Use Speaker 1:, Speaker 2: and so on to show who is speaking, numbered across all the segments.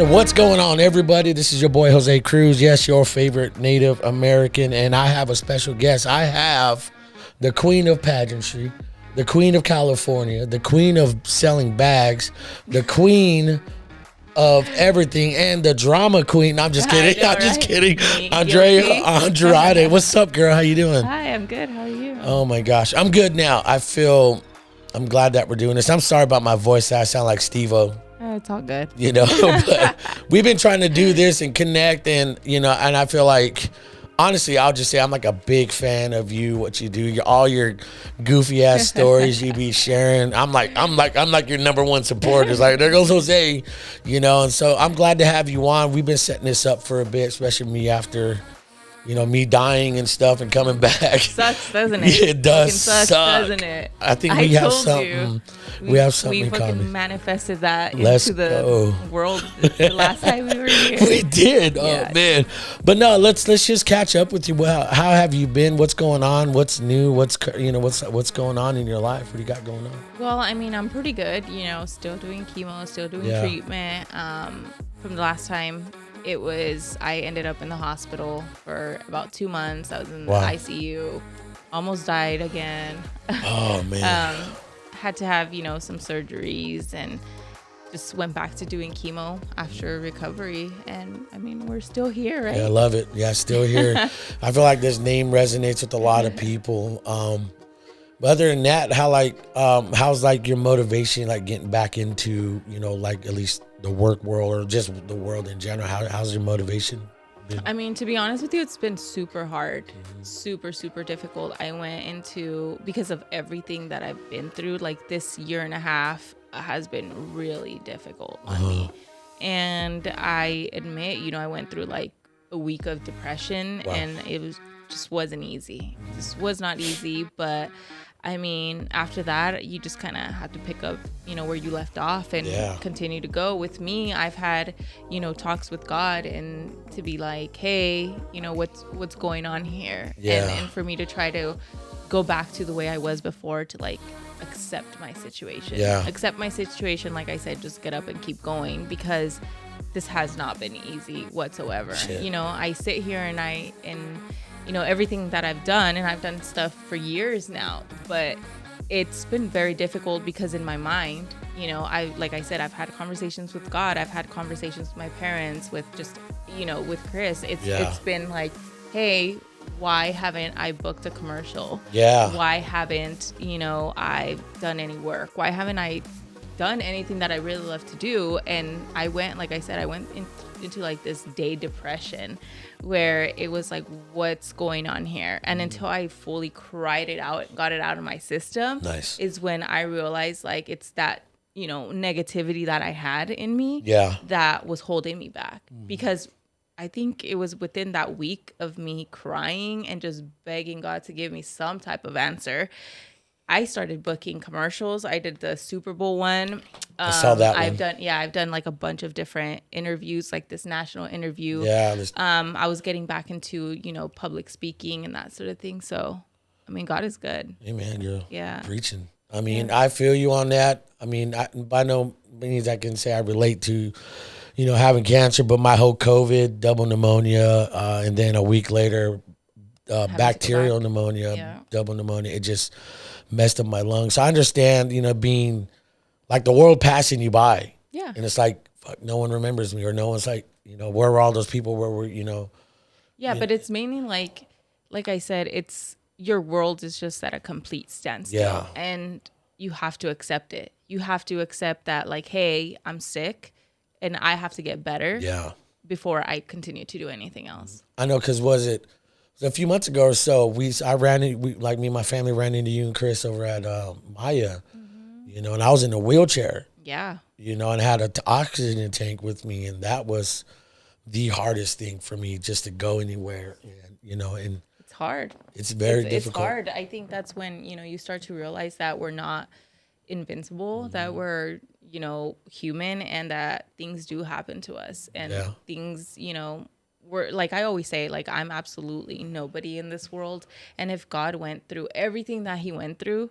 Speaker 1: What's going on, everybody? This is your boy Jose Cruz. Yes, your favorite Native American, and I have a special guest. I have the queen of pageantry, the queen of California, the queen of selling bags, the queen of everything, and the drama queen. I'm just kidding. I'm just kidding. Andrea Andrade. What's up, girl? How you doing?
Speaker 2: Hi, I'm good. How are you?
Speaker 1: Oh my gosh, I'm good now. I'm glad that we're doing this. I'm sorry about my voice. I sound like Steve-O.
Speaker 2: It's all good.
Speaker 1: You know, but we've been trying to do this and connect, and and I feel like, honestly, I'll just say I'm like a big fan of you, what you do, all your goofy ass stories you be sharing. I'm like your number one supporter. It's like, there goes Jose, and so I'm glad to have you on. We've been setting this up for a bit, especially me after, me dying and stuff and coming back.
Speaker 2: Sucks, doesn't it?
Speaker 1: It does
Speaker 2: suck,
Speaker 1: doesn't
Speaker 2: it?
Speaker 1: I think we have something. We have something in common.
Speaker 2: We fucking manifested that
Speaker 1: Let's
Speaker 2: into the
Speaker 1: go.
Speaker 2: world the last time we were here.
Speaker 1: We did.
Speaker 2: Yeah.
Speaker 1: Oh man. But no, let's just catch up with you. Well, how have you been? What's going on? What's new? What's going on in your life? What do you got going on?
Speaker 2: Well, I mean, I'm pretty good. Still doing chemo, still doing treatment. From the last time, I ended up in the hospital for about 2 months. I was in the ICU, almost died again.
Speaker 1: Oh man.
Speaker 2: Had to have, some surgeries, and just went back to doing chemo after recovery. And I mean, we're still here, right?
Speaker 1: Yeah, I love it. Yeah, still here. I feel like this name resonates with a lot of people. But other than that, how's like your motivation, like getting back into, like at least the work world or just the world in general? How's your motivation been?
Speaker 2: I mean, to be honest with you, it's been super hard, super, super difficult. I went into, because of everything that I've been through, like this year and a half has been really difficult on me. And I admit, I went through like a week of depression, and it just wasn't easy. This was not easy, but I mean, after that, you just kind of have to pick up, where you left off and continue to go. With me, I've had, talks with God, and to be like, hey, what's going on here?
Speaker 1: Yeah.
Speaker 2: And for me to try to go back to the way I was before, to like accept my situation.
Speaker 1: Yeah.
Speaker 2: Accept my situation. Like I said, just get up and keep going, because this has not been easy whatsoever.
Speaker 1: Shit.
Speaker 2: I sit here and everything that I've done, and I've done stuff for years now, but it's been very difficult because in my mind, like I said, I've had conversations with God. I've had conversations with my parents, with just, with Chris. It's been like, hey, why haven't I booked a commercial?
Speaker 1: Yeah.
Speaker 2: Why haven't, I done any work? Why haven't I done anything that I really love to do? And I went into like this day depression where it was like, what's going on here? And until I fully cried it out, got it out of my system, is when I realized like it's that, negativity that I had in me that was holding me back. Because I think it was within that week of me crying and just begging God to give me some type of answer, I started booking commercials. I did the Super Bowl one.
Speaker 1: I saw that one.
Speaker 2: I've done like a bunch of different interviews, like this national interview.
Speaker 1: Yeah.
Speaker 2: I was getting back into, public speaking and that sort of thing. So, I mean, God is good.
Speaker 1: Amen, girl. Yeah. Preaching. I mean, I feel you on that. I mean, by no means I can say I relate to, having cancer, but my whole COVID, double pneumonia, and then a week later, bacterial pneumonia, double pneumonia. It just messed up my lungs. So I understand, being like the world passing you by. Yeah. And it's like, fuck, no one remembers me, or no one's like, where were all those people? Where were,
Speaker 2: Yeah, but it's mainly like I said, it's your world is just at a complete standstill.
Speaker 1: Yeah.
Speaker 2: And you have to accept it. You have to accept that, like, hey, I'm sick and I have to get better before I continue to do anything else.
Speaker 1: I know, because was it a few months ago or so, me and my family ran into you and Chris over at Maya, and I was in a wheelchair. Yeah. And had an oxygen tank with me, and that was the hardest thing for me, just to go anywhere, and
Speaker 2: it's hard.
Speaker 1: It's very difficult.
Speaker 2: It's hard. I think that's when, you start to realize that we're not invincible, that we're, human, and that things do happen to us, and things, we're, like I always say, like, I'm absolutely nobody in this world. And if God went through everything that he went through,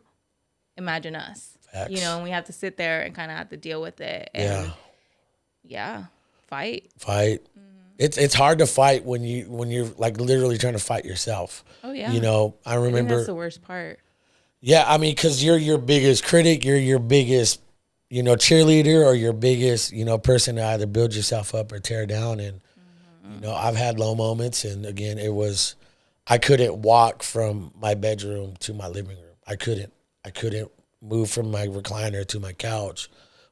Speaker 2: imagine us. Facts. And we have to sit there and kind of have to deal with it. And yeah. Fight.
Speaker 1: It's hard to fight when you're like literally trying to fight yourself.
Speaker 2: Oh yeah.
Speaker 1: You know, I remember.
Speaker 2: I think that's the worst part.
Speaker 1: Yeah, I mean, because you're your biggest critic, you're your biggest, you know, cheerleader, or your biggest, you know, person to either build yourself up or tear down. And you know, I've had low moments, and again, I couldn't walk from my bedroom to my living room. I couldn't move from my recliner to my couch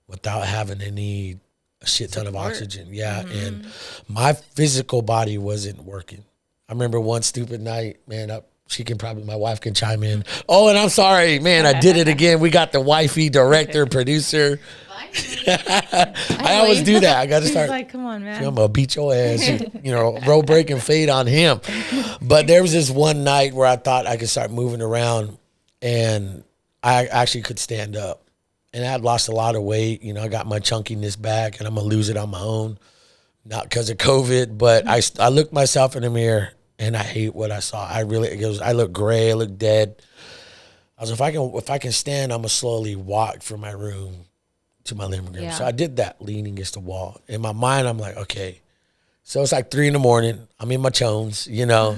Speaker 1: without having to need a shit ton of oxygen. Yeah, and my physical body wasn't working. I remember one stupid night, man. My wife can chime in. Oh, and I'm sorry, man. I did it again. We got the wifey, director, producer. I always do that. I got to start.
Speaker 2: Like, come on, man.
Speaker 1: I'm gonna beat your ass. You know, roll break and fade on him. But there was this one night where I thought I could start moving around, and I actually could stand up. And I had lost a lot of weight. You know, I got my chunkiness back, and I'm gonna lose it on my own, not because of COVID. But I looked myself in the mirror, and I hate what I saw. I look gray. I look dead. I was, if I can stand, I'm gonna slowly walk from my room to my living room. Yeah. So I did that, leaning against the wall. In my mind, I'm like, okay. So it's like 3 a.m. I'm in my chones, you know.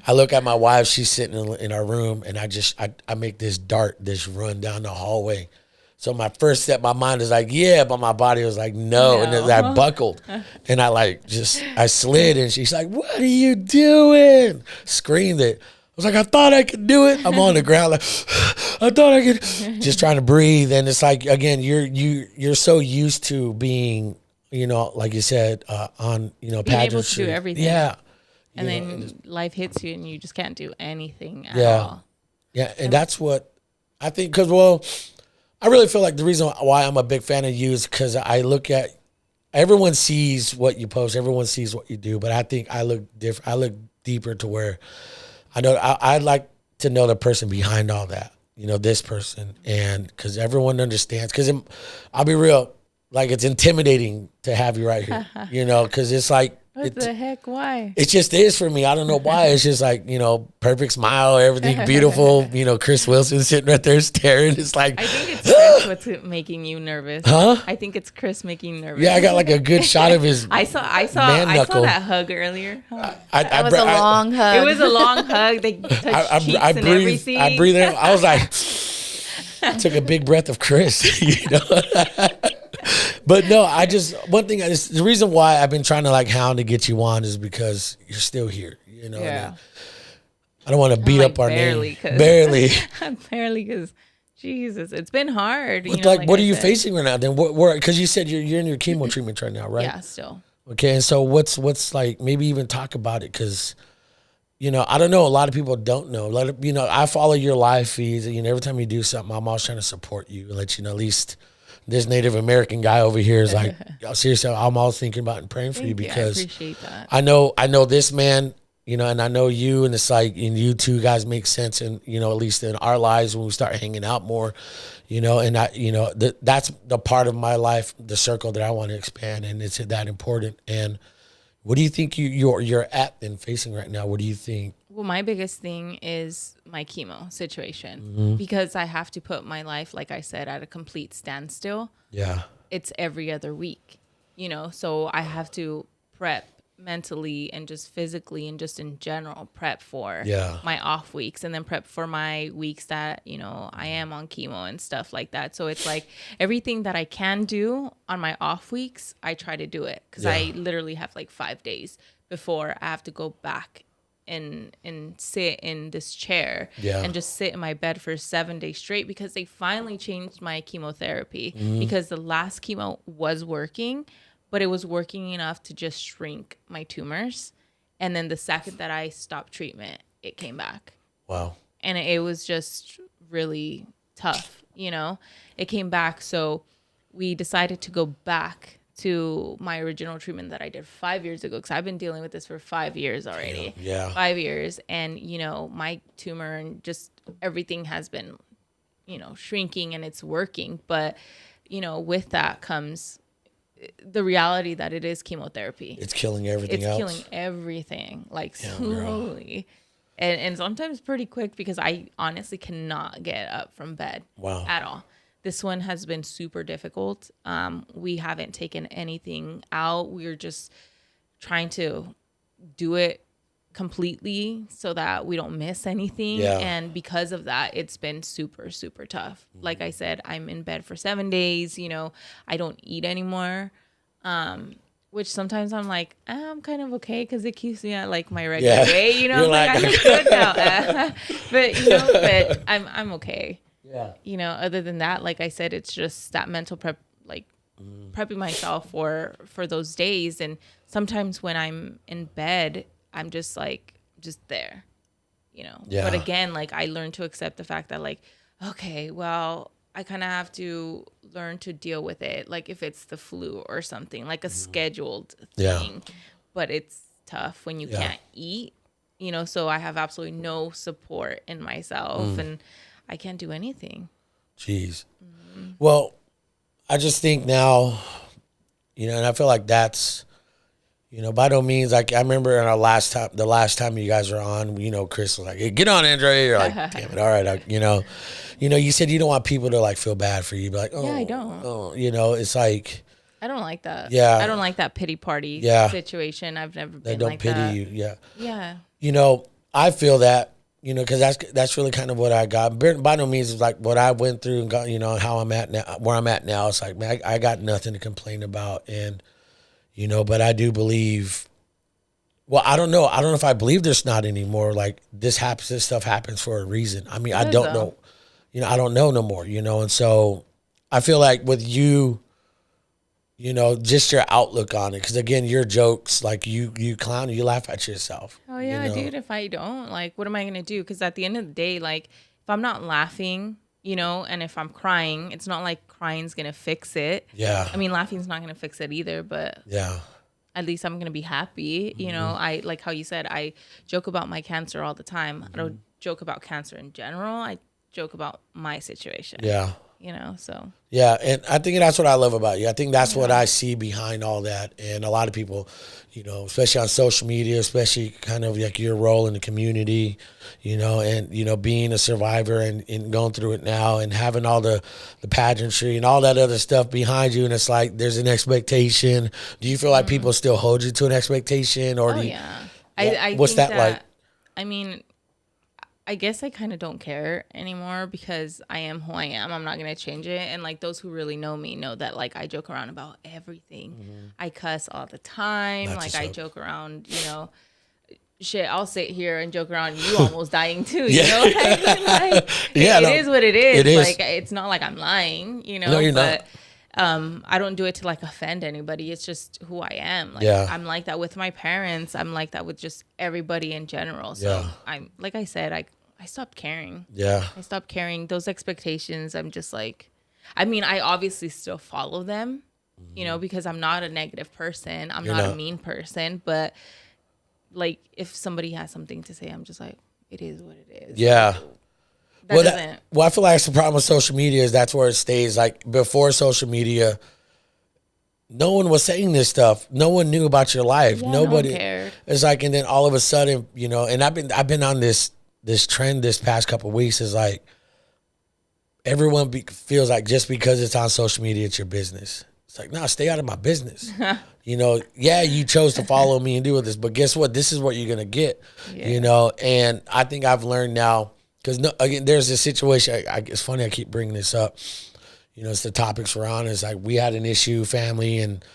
Speaker 1: I look at my wife. She's sitting in our room, and I make this run down the hallway. So my first step, my mind is like, yeah, but my body was like, no. And then I buckled, and I slid, and she's like, what are you doing? Screamed it. I was like, I thought I could do it. I'm on the ground like, I thought I could, just trying to breathe. And it's like, again, you're so used to being, you know, like you said, on, you know,
Speaker 2: being
Speaker 1: pageantry.
Speaker 2: able to do everything.
Speaker 1: Yeah.
Speaker 2: And then life hits you and you just can't do anything at all.
Speaker 1: Yeah. And that's what I think, because, well, I really feel like the reason why I'm a big fan of you is because I look at, everyone sees what you post, everyone sees what you do, but I think I look different. I look deeper to where I know I'd like to know the person behind all that, you know, this person. And because everyone understands, because I'll be real, like it's intimidating to have you right here, you know, because it's like,
Speaker 2: what the heck? Why?
Speaker 1: It just is for me. I don't know why. It's just like, you know, perfect smile, everything beautiful. You know, Chris Wilson sitting right there staring. It's like,
Speaker 2: I think it's Chris what's making you nervous.
Speaker 1: Huh?
Speaker 2: I think it's Chris making you nervous.
Speaker 1: Yeah, I got like a good shot of his.
Speaker 2: I saw that hug earlier.
Speaker 3: That was a long hug.
Speaker 2: It was a long hug. They touched cheeks and everything.
Speaker 1: I breathed in. I was like, I took a big breath of Chris. You know. But no, one thing, the reason why I've been trying to like hound to get you on is because you're still here, you know.
Speaker 2: Yeah.
Speaker 1: I don't want to beat up our name.
Speaker 2: Barely. Barely, because Jesus, it's been hard. You know,
Speaker 1: like what are you facing right now? Then because you said you're in your chemo treatment right now, right?
Speaker 2: Yeah, still.
Speaker 1: Okay, and so what's like, maybe even talk about it, because, you know, I don't know, a lot of people don't know. You know, I follow your live feeds, and, you know, every time you do something, I'm always trying to support you and let you know, at least this Native American guy over here is like, seriously, I'm always thinking about and praying for you, because
Speaker 2: I appreciate that.
Speaker 1: I know this man, you know, and I know you, and it's like, and you two guys make sense, and, you know, at least in our lives when we start hanging out more, you know, and that's the part of my life, the circle that I want to expand, and it's that important. And what do you think you're at and facing right now? What do you think?
Speaker 2: Well, my biggest thing is my chemo situation, because I have to put my life, like I said, at a complete standstill.
Speaker 1: Yeah.
Speaker 2: It's every other week, you know, so I have to prep mentally and just physically and just in general prep for my off weeks, and then prep for my weeks that, you know, I am on chemo and stuff like that. So it's like everything that I can do on my off weeks, I try to do it, because I literally have like 5 days before I have to go back and sit in this chair and just sit in my bed for 7 days straight, because they finally changed my chemotherapy, because the last chemo was working, but it was working enough to just shrink my tumors. And then the second that I stopped treatment, it came back.
Speaker 1: Wow.
Speaker 2: And it was just really tough, you know. It came back, so we decided to go back to my original treatment that I did 5 years ago, because I've been dealing with this for 5 years already.
Speaker 1: Yeah.
Speaker 2: 5 years. And, you know, my tumor and just everything has been, you know, shrinking, and it's working. But, you know, with that comes the reality that it is chemotherapy.
Speaker 1: It's killing everything else.
Speaker 2: It's killing everything, like slowly. And sometimes pretty quick, because I honestly cannot get up from bed at all. This one has been super difficult. We haven't taken anything out. We're just trying to do it completely so that we don't miss anything.
Speaker 1: Yeah.
Speaker 2: And because of that, it's been super, super tough. Like I said, I'm in bed for 7 days. I don't eat anymore. Which sometimes I'm like, I'm kind of okay because it keeps me at like my regular weight, I'm like I look good now. but I'm okay.
Speaker 1: Yeah.
Speaker 2: Other than that, like I said, it's just that mental prep, like prepping myself for those days. And sometimes when I'm in bed, I'm just there, Yeah. But again, like I learned to accept the fact that like, okay, well, I kind of have to learn to deal with it. Like if it's the flu or something, like a scheduled thing, but it's tough when you can't eat, so I have absolutely no support in myself and I can't do anything.
Speaker 1: Jeez. Well, I just think now, and I feel like that's, by no means, like I remember in the last time you guys were on, Chris was like, hey, get on, Andrea. You're like, damn it. All right. You said you don't want people to like feel bad for you. But like, oh,
Speaker 2: yeah, I don't.
Speaker 1: Oh, it's like.
Speaker 2: I don't like that.
Speaker 1: Yeah.
Speaker 2: I don't like that pity party situation. I've never been like that. They don't pity
Speaker 1: you. Yeah.
Speaker 2: Yeah.
Speaker 1: I feel that, because that's really kind of what I got. By no means is like what I went through and got, how I'm at now, where I'm at now. It's like, man, I got nothing to complain about. And, but I do believe, well, I don't know. I don't know if I believe there's not anymore. Like this stuff happens for a reason. I mean, I don't know. I don't know no more, and so I feel like with you, just your outlook on it. Because again, your jokes, like you clown, you laugh at yourself.
Speaker 2: Oh yeah, dude. If I don't, like, what am I gonna do? Because at the end of the day, like, if I'm not laughing, and if I'm crying, it's not like crying's gonna fix it.
Speaker 1: Yeah.
Speaker 2: I mean, laughing's not gonna fix it either. But
Speaker 1: yeah,
Speaker 2: at least I'm gonna be happy. I like how you said I joke about my cancer all the time. I don't joke about cancer in general. I joke about my situation.
Speaker 1: Yeah.
Speaker 2: So.
Speaker 1: Yeah, and I think that's what I love about you. I think that's what I see behind all that. And a lot of people, especially on social media, especially kind of like your role in the community, and, being a survivor and going through it now and having all the pageantry and all that other stuff behind you. And it's like there's an expectation. Do you feel like people still hold you to an expectation? Or
Speaker 2: I
Speaker 1: what's
Speaker 2: think
Speaker 1: that like?
Speaker 2: I mean, I guess I kind of don't care anymore because I am who I am. I'm not going to change it. And like those who really know me know that like I joke around about everything. I cuss all the time. That's like I joke around, shit, I'll sit here and joke around you almost dying too, Like, it is what it is. It is. Like it's not like I'm lying,
Speaker 1: No, you're not.
Speaker 2: I don't do it to like offend anybody. It's just who I am. Like I'm like that with my parents. I'm like that with just everybody in general. So I'm like I said, I stopped caring.
Speaker 1: Yeah.
Speaker 2: I stopped caring. Those expectations, I'm just like, I mean, I obviously still follow them, because I'm not a negative person. I'm not a mean person, but like if somebody has something to say, I'm just like, it is what it is.
Speaker 1: Yeah.
Speaker 2: Like,
Speaker 1: I feel like it's the problem with social media is that's where it stays. Like before social media, no one was saying this stuff. No one knew about your life.
Speaker 2: Yeah,
Speaker 1: Nobody
Speaker 2: no one cared.
Speaker 1: It's like, and then all of a sudden, and I've been on this trend this past couple of weeks is like everyone feels like just because it's on social media, it's your business. It's like, no, stay out of my business. You chose to follow me and do this, but guess what? This is what you're gonna get. And I think I've learned now. Because again, there's a situation. It's funny I keep bringing this up. It's the topics we're on. It's like we had an issue, family, and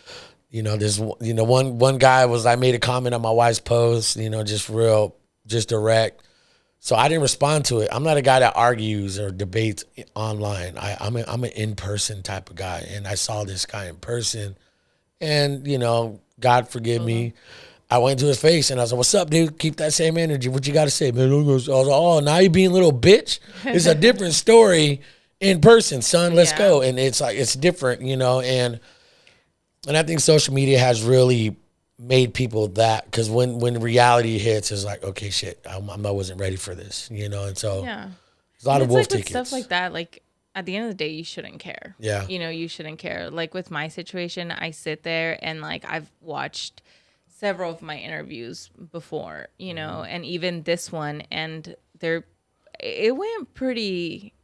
Speaker 1: there's one guy I made a comment on my wife's post. Just direct. So I didn't respond to it. I'm not a guy that argues or debates online. I'm an in-person type of guy, and I saw this guy in person, and God forgive me. I went to his face and I was like, what's up, dude? Keep that same energy. What you got to say, man? I was like, oh, now you being a little bitch? It's a different story in person, son. Let's go. And it's like, it's different, and I think social media has really made people that, because when reality hits, it's like, okay, shit, I wasn't ready for this, and so there's a lot of wolf
Speaker 2: like
Speaker 1: tickets.
Speaker 2: Stuff like that, like at the end of the day, you shouldn't care.
Speaker 1: Yeah.
Speaker 2: You shouldn't care. Like with my situation, I sit there and like I've watched several of my interviews before, and even this one, and it went pretty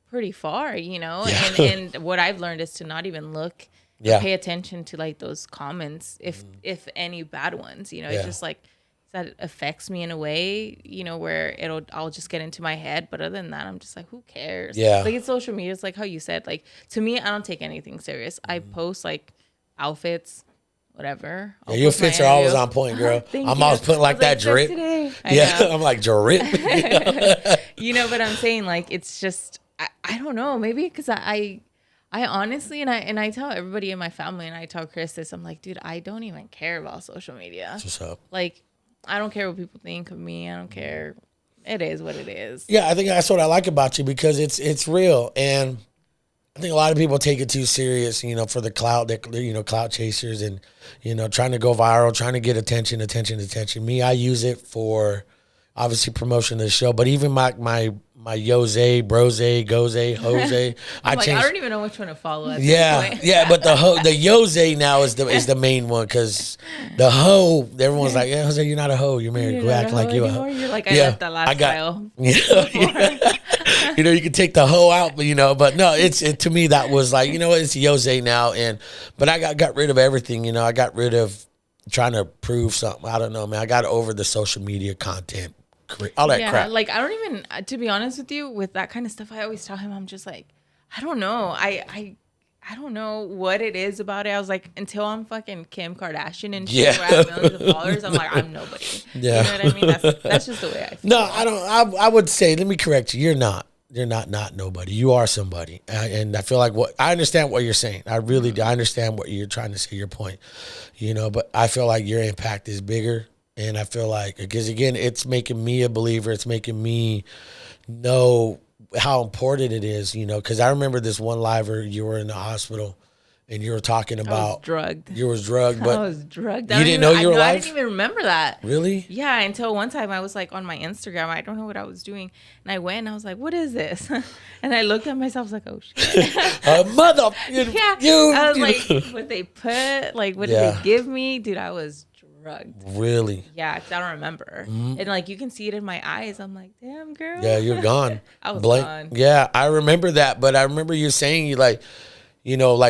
Speaker 2: pretty far,
Speaker 1: Yeah.
Speaker 2: and what I've learned is to not even look, pay attention to like those comments, if any bad ones, it's just like that affects me in a way, where I'll just get into my head. But other than that, I'm just like, who cares?
Speaker 1: Yeah.
Speaker 2: Like, it's social media. It's like how you said, like, to me, I don't take anything serious. I post like outfits, whatever.
Speaker 1: Yeah, your fits are always on point, girl. I'm always putting like that drip. Yeah, I'm like drip.
Speaker 2: But I'm saying, like, it's just, I don't know, maybe because I honestly, and I tell everybody in my family, and I tell Chris this, I'm like, dude, I don't even care about social media.
Speaker 1: What's up?
Speaker 2: Like, I don't care what people think of me. I don't care. It is what it is.
Speaker 1: Yeah, I think that's what I like about you, because it's real. And I think a lot of people take it too serious, for the clout, clout chasers, and, trying to go viral, trying to get attention. Me, I use it for obviously promotion of the show, but even my Yose, Brose, Goze, Jose.
Speaker 2: I don't even know which one to follow at
Speaker 1: yeah,
Speaker 2: this point.
Speaker 1: yeah, but the Yose now is the main one, because the hoe, everyone's like, yeah, Jose, you're not a hoe, you're married. Go act like you're a hoe.
Speaker 2: You're like, I left that last file.
Speaker 1: Yeah, you can take the hoe out, but no, to me that was like, it's Yose now, but I got rid of everything. I got rid of trying to prove something. I don't know, man. I got over the social media content. All that crap.
Speaker 2: Like, I don't even, to be honest with you, with that kind of stuff, I always tell him, I'm just like, I don't know. I don't know what it is about it. I was like, until I'm fucking Kim Kardashian and shit, where I have millions of followers, I'm like, I'm nobody.
Speaker 1: Yeah.
Speaker 2: You know what I mean? That's just the way I feel.
Speaker 1: No, I don't. I would say, let me correct you. You're not nobody. You are somebody. And I feel like I understand what you're saying. I really do. I understand what you're trying to say, your point, but I feel like your impact is bigger. And I feel like, because again, it's making me a believer. It's making me know how important it is, because I remember this one liver, you were in the hospital and you were talking about.
Speaker 2: I was drugged.
Speaker 1: You was drugged, but
Speaker 2: I was drugged.
Speaker 1: You didn't know you were alive?
Speaker 2: I didn't even remember that.
Speaker 1: Really?
Speaker 2: Yeah, until one time I was like on my Instagram. I don't know what I was doing. And I went and I was like, what is this? And I looked at myself, I was like, oh shit.
Speaker 1: Mother.
Speaker 2: Yeah. I was like, what they put, like, what did they give me? Dude, I was drugged.
Speaker 1: Really?
Speaker 2: Yeah, because I don't remember. And like, you can see it in my eyes. I'm like, damn, girl.
Speaker 1: Yeah, you're gone.
Speaker 2: I was gone.
Speaker 1: Yeah, I remember that. But I remember you saying, like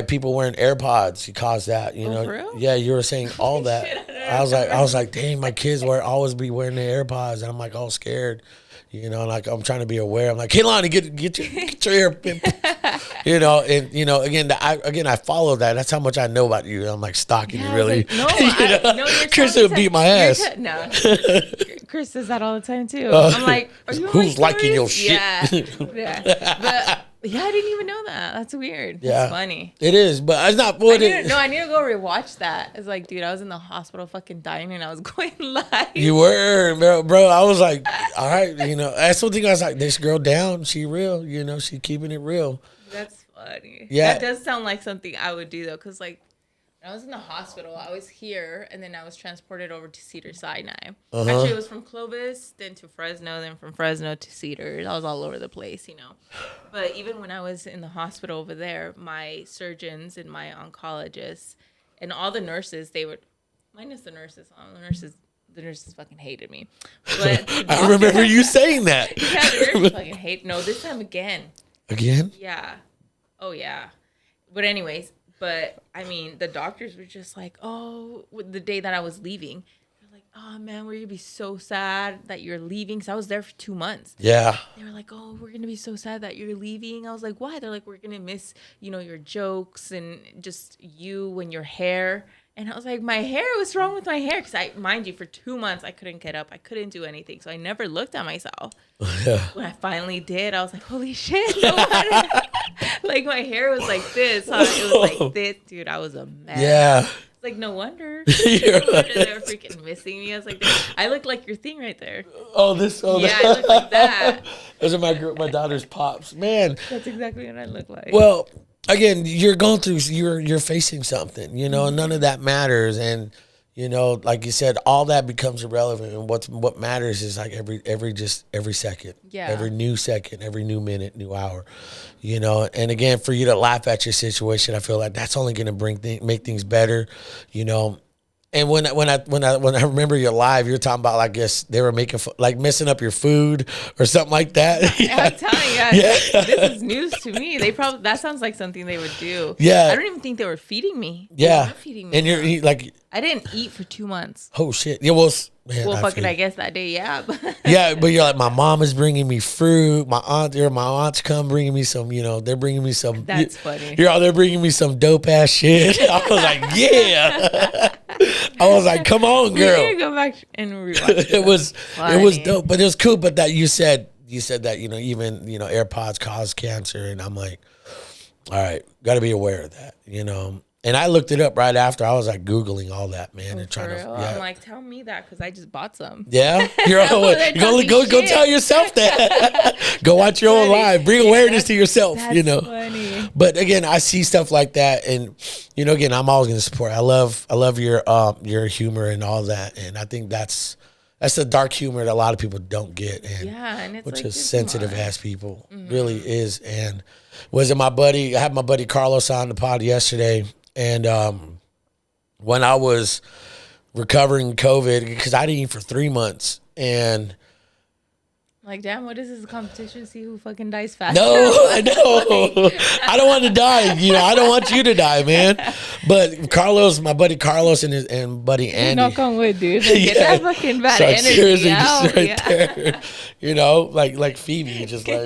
Speaker 1: people wearing AirPods, you caused that,
Speaker 2: Oh, for real?
Speaker 1: Yeah, you were saying all that. I was like, dang, my kids always be wearing the AirPods, and I'm like all scared. Like I'm trying to be aware. I'm like, hey, Lonnie, get your ear, again, I follow that. That's how much I know about you. I'm like stalking you, really.
Speaker 2: Like, no,
Speaker 1: Chris would beat my ass.
Speaker 2: No, Chris does that all the time too. I'm like, are you
Speaker 1: who's liking your shit?
Speaker 2: Yeah. But yeah, I didn't even know that. That's weird.
Speaker 1: Yeah,
Speaker 2: it's funny.
Speaker 1: It is, but it's not what it is.
Speaker 2: No, I need to go rewatch that. It's like, dude, I was in the hospital fucking dying and I was going live.
Speaker 1: You were, bro. I was like, all right, that's one thing I was like, this girl down. She real, she keeping it real.
Speaker 2: That's funny.
Speaker 1: Yeah.
Speaker 2: That does sound like something I would do though, because like, when I was in the hospital, I was here, and then I was transported over to Cedars-Sinai. Actually, it was from Clovis, then to Fresno, then from Fresno to Cedars. I was all over the place, But even when I was in the hospital over there, my surgeons and my oncologists and all the nurses, they would, minus the nurses, the nurses fucking hated me. But
Speaker 1: I remember you saying that.
Speaker 2: Yeah, the nurses fucking hate. No, this time again.
Speaker 1: Again?
Speaker 2: Yeah. Oh, yeah. But anyways. But, I mean, the doctors were just like, oh, the day that I was leaving, they're like, oh, man, we're going to be so sad that you're leaving. Because I was there for 2 months.
Speaker 1: Yeah.
Speaker 2: They were like, oh, we're going to be so sad that you're leaving. I was like, why? They're like, we're going to miss, your jokes and just you and your hair. And I was like, my hair? What's wrong with my hair? Because mind you, for 2 months, I couldn't get up. I couldn't do anything. So I never looked at myself.
Speaker 1: Yeah.
Speaker 2: When I finally did, I was like, holy shit. Like, my hair was like this. Huh? It was like this. Dude, I was a mess.
Speaker 1: Yeah.
Speaker 2: It's like, no wonder. They were freaking missing me. I was like, I look like your thing right there.
Speaker 1: Oh, this? Oh,
Speaker 2: yeah, I look like that.
Speaker 1: Those are my daughter's pops. Man.
Speaker 2: That's exactly what I look like.
Speaker 1: Well, again, you're going through, you're facing something, and none of that matters. And, like you said, all that becomes irrelevant. And what matters is like every second, every new second, every new minute, new hour, and again, for you to laugh at your situation, I feel like that's only going to make things better. And when I remember your live, you're talking about, like, I guess they were making like messing up your food or something like that.
Speaker 2: Yeah. I'm telling you, this is news to me. That sounds like something they would do.
Speaker 1: Yeah,
Speaker 2: I don't even think they were feeding me.
Speaker 1: Yeah,
Speaker 2: they weren't feeding me.
Speaker 1: And you're like,
Speaker 2: I didn't eat for 2 months.
Speaker 1: Oh shit! Yeah, well, man,
Speaker 2: I guess that day, yeah.
Speaker 1: Yeah, but you're like, my mom is bringing me fruit. My aunts come bringing me some. They're bringing me some.
Speaker 2: That's funny.
Speaker 1: They're bringing me some dope ass shit. I was like, yeah. I was like, come on, girl.
Speaker 2: We need to go back and rewatch
Speaker 1: it was dope, but it was cool. But that you said that even AirPods cause cancer, and I'm like, all right, got to be aware of that, And I looked it up right after. I was like Googling all that, man, and trying to. Yeah.
Speaker 2: I'm like, tell me that because I just bought some.
Speaker 1: Yeah, you're go tell yourself that. Go watch your own live. Bring awareness to yourself.
Speaker 2: That's funny.
Speaker 1: But again, I see stuff like that, and again, I'm always gonna support. I love your humor and all that, and I think that's the dark humor that a lot of people don't get, and it's which like, is sensitive ass people really is. And was it my buddy? I had my buddy Carlos on the pod yesterday. And when I was recovering COVID, because I didn't eat for 3 months, and
Speaker 2: like, damn, what is this competition? See who fucking dies fast.
Speaker 1: No, I know. I don't want to die. I don't want you to die, man. But Carlos, my buddy Carlos and buddy Andy.
Speaker 2: Knock on wood, dude. Like, get that fucking bad energy
Speaker 1: seriously,
Speaker 2: out.
Speaker 1: Just right there. Like Phoebe, just. But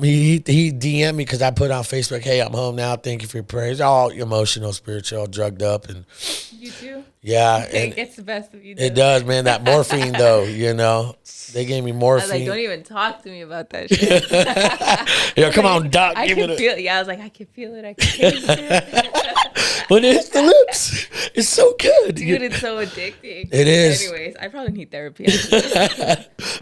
Speaker 1: he DM'd me because I put on Facebook, hey, I'm home now. Thank you for your prayers. All emotional, spiritual, drugged up, and
Speaker 2: you too.
Speaker 1: Yeah,
Speaker 2: it gets the best of you.
Speaker 1: It does, man. That morphine, though, they gave me morphine.
Speaker 2: I was like, don't even talk to me about that shit.
Speaker 1: Yeah, come on, doc.
Speaker 2: I can feel it. Yeah, I was like, I can feel it. I can taste it.
Speaker 1: When it hits the lips, it's so good.
Speaker 2: Dude, it's so addicting.
Speaker 1: It is.
Speaker 2: Anyways, I probably need therapy.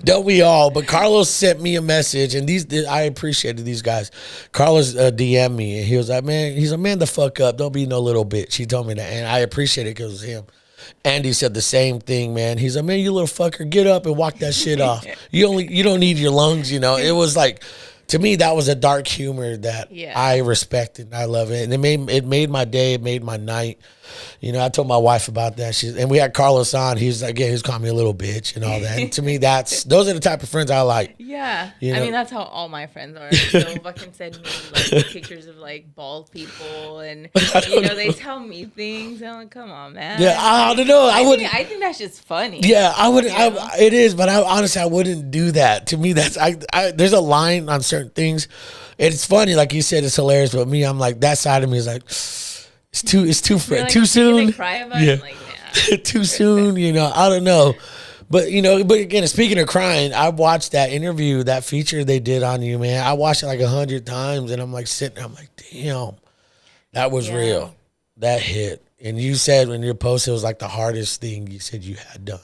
Speaker 1: Don't we all? But Carlos sent me a message, and I appreciated these guys. Carlos DM'd me, and he was like, man, the fuck up. Don't be no little bitch. He told me that, and I appreciate it because it was him. Andy said the same thing, man. He's like, man, you little fucker, get up and walk that shit off. You don't need your lungs, It was like, to me, that was a dark humor that I respected and I love it. And it made my day, it made my night. I told my wife about that. And we had Carlos on. He was calling me a little bitch and all that. And to me, those are the type of friends I like.
Speaker 2: Yeah. I mean, that's how all my friends are. They'll fucking send me like pictures of like bald people, and they tell me things. I'm like, come on, man.
Speaker 1: Yeah, I don't know.
Speaker 2: I think that's just funny.
Speaker 1: Yeah, I would. It is, but honestly, I wouldn't do that. To me, that's there's a line on certain things. It's funny, like you said, it's hilarious. But me, I'm like, that side of me is like, it's too soon.
Speaker 2: Cry about it? Like, nah.
Speaker 1: Too soon. I don't know. But but again, speaking of crying, I watched that interview, that feature they did on you, man. I watched it like 100 times, and I'm like sitting there, I'm like, damn, that was real. That hit. And you said when your post, it was like the hardest thing you said you had done.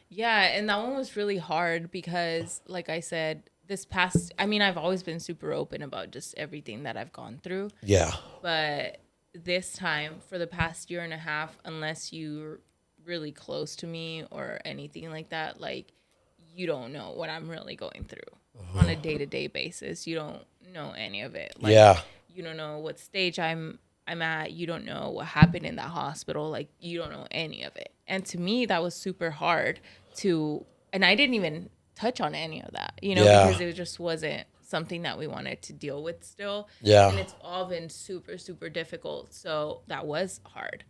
Speaker 2: Yeah, and that one was really hard because, like I said, I've always been super open about just everything that I've gone through.
Speaker 1: Yeah.
Speaker 2: But this time, for the past year and a half, unless you're really close to me or anything like that, like, you don't know what I'm really going through on a day-to-day basis. You don't know any of it. Like, you don't know what stage I'm at. You don't know what happened in that hospital. Like, you don't know any of it. And to me, that was super hard and I didn't even touch on any of that, because it just wasn't something that we wanted to deal with still.
Speaker 1: Yeah.
Speaker 2: And it's all been super, super difficult. So that was hard.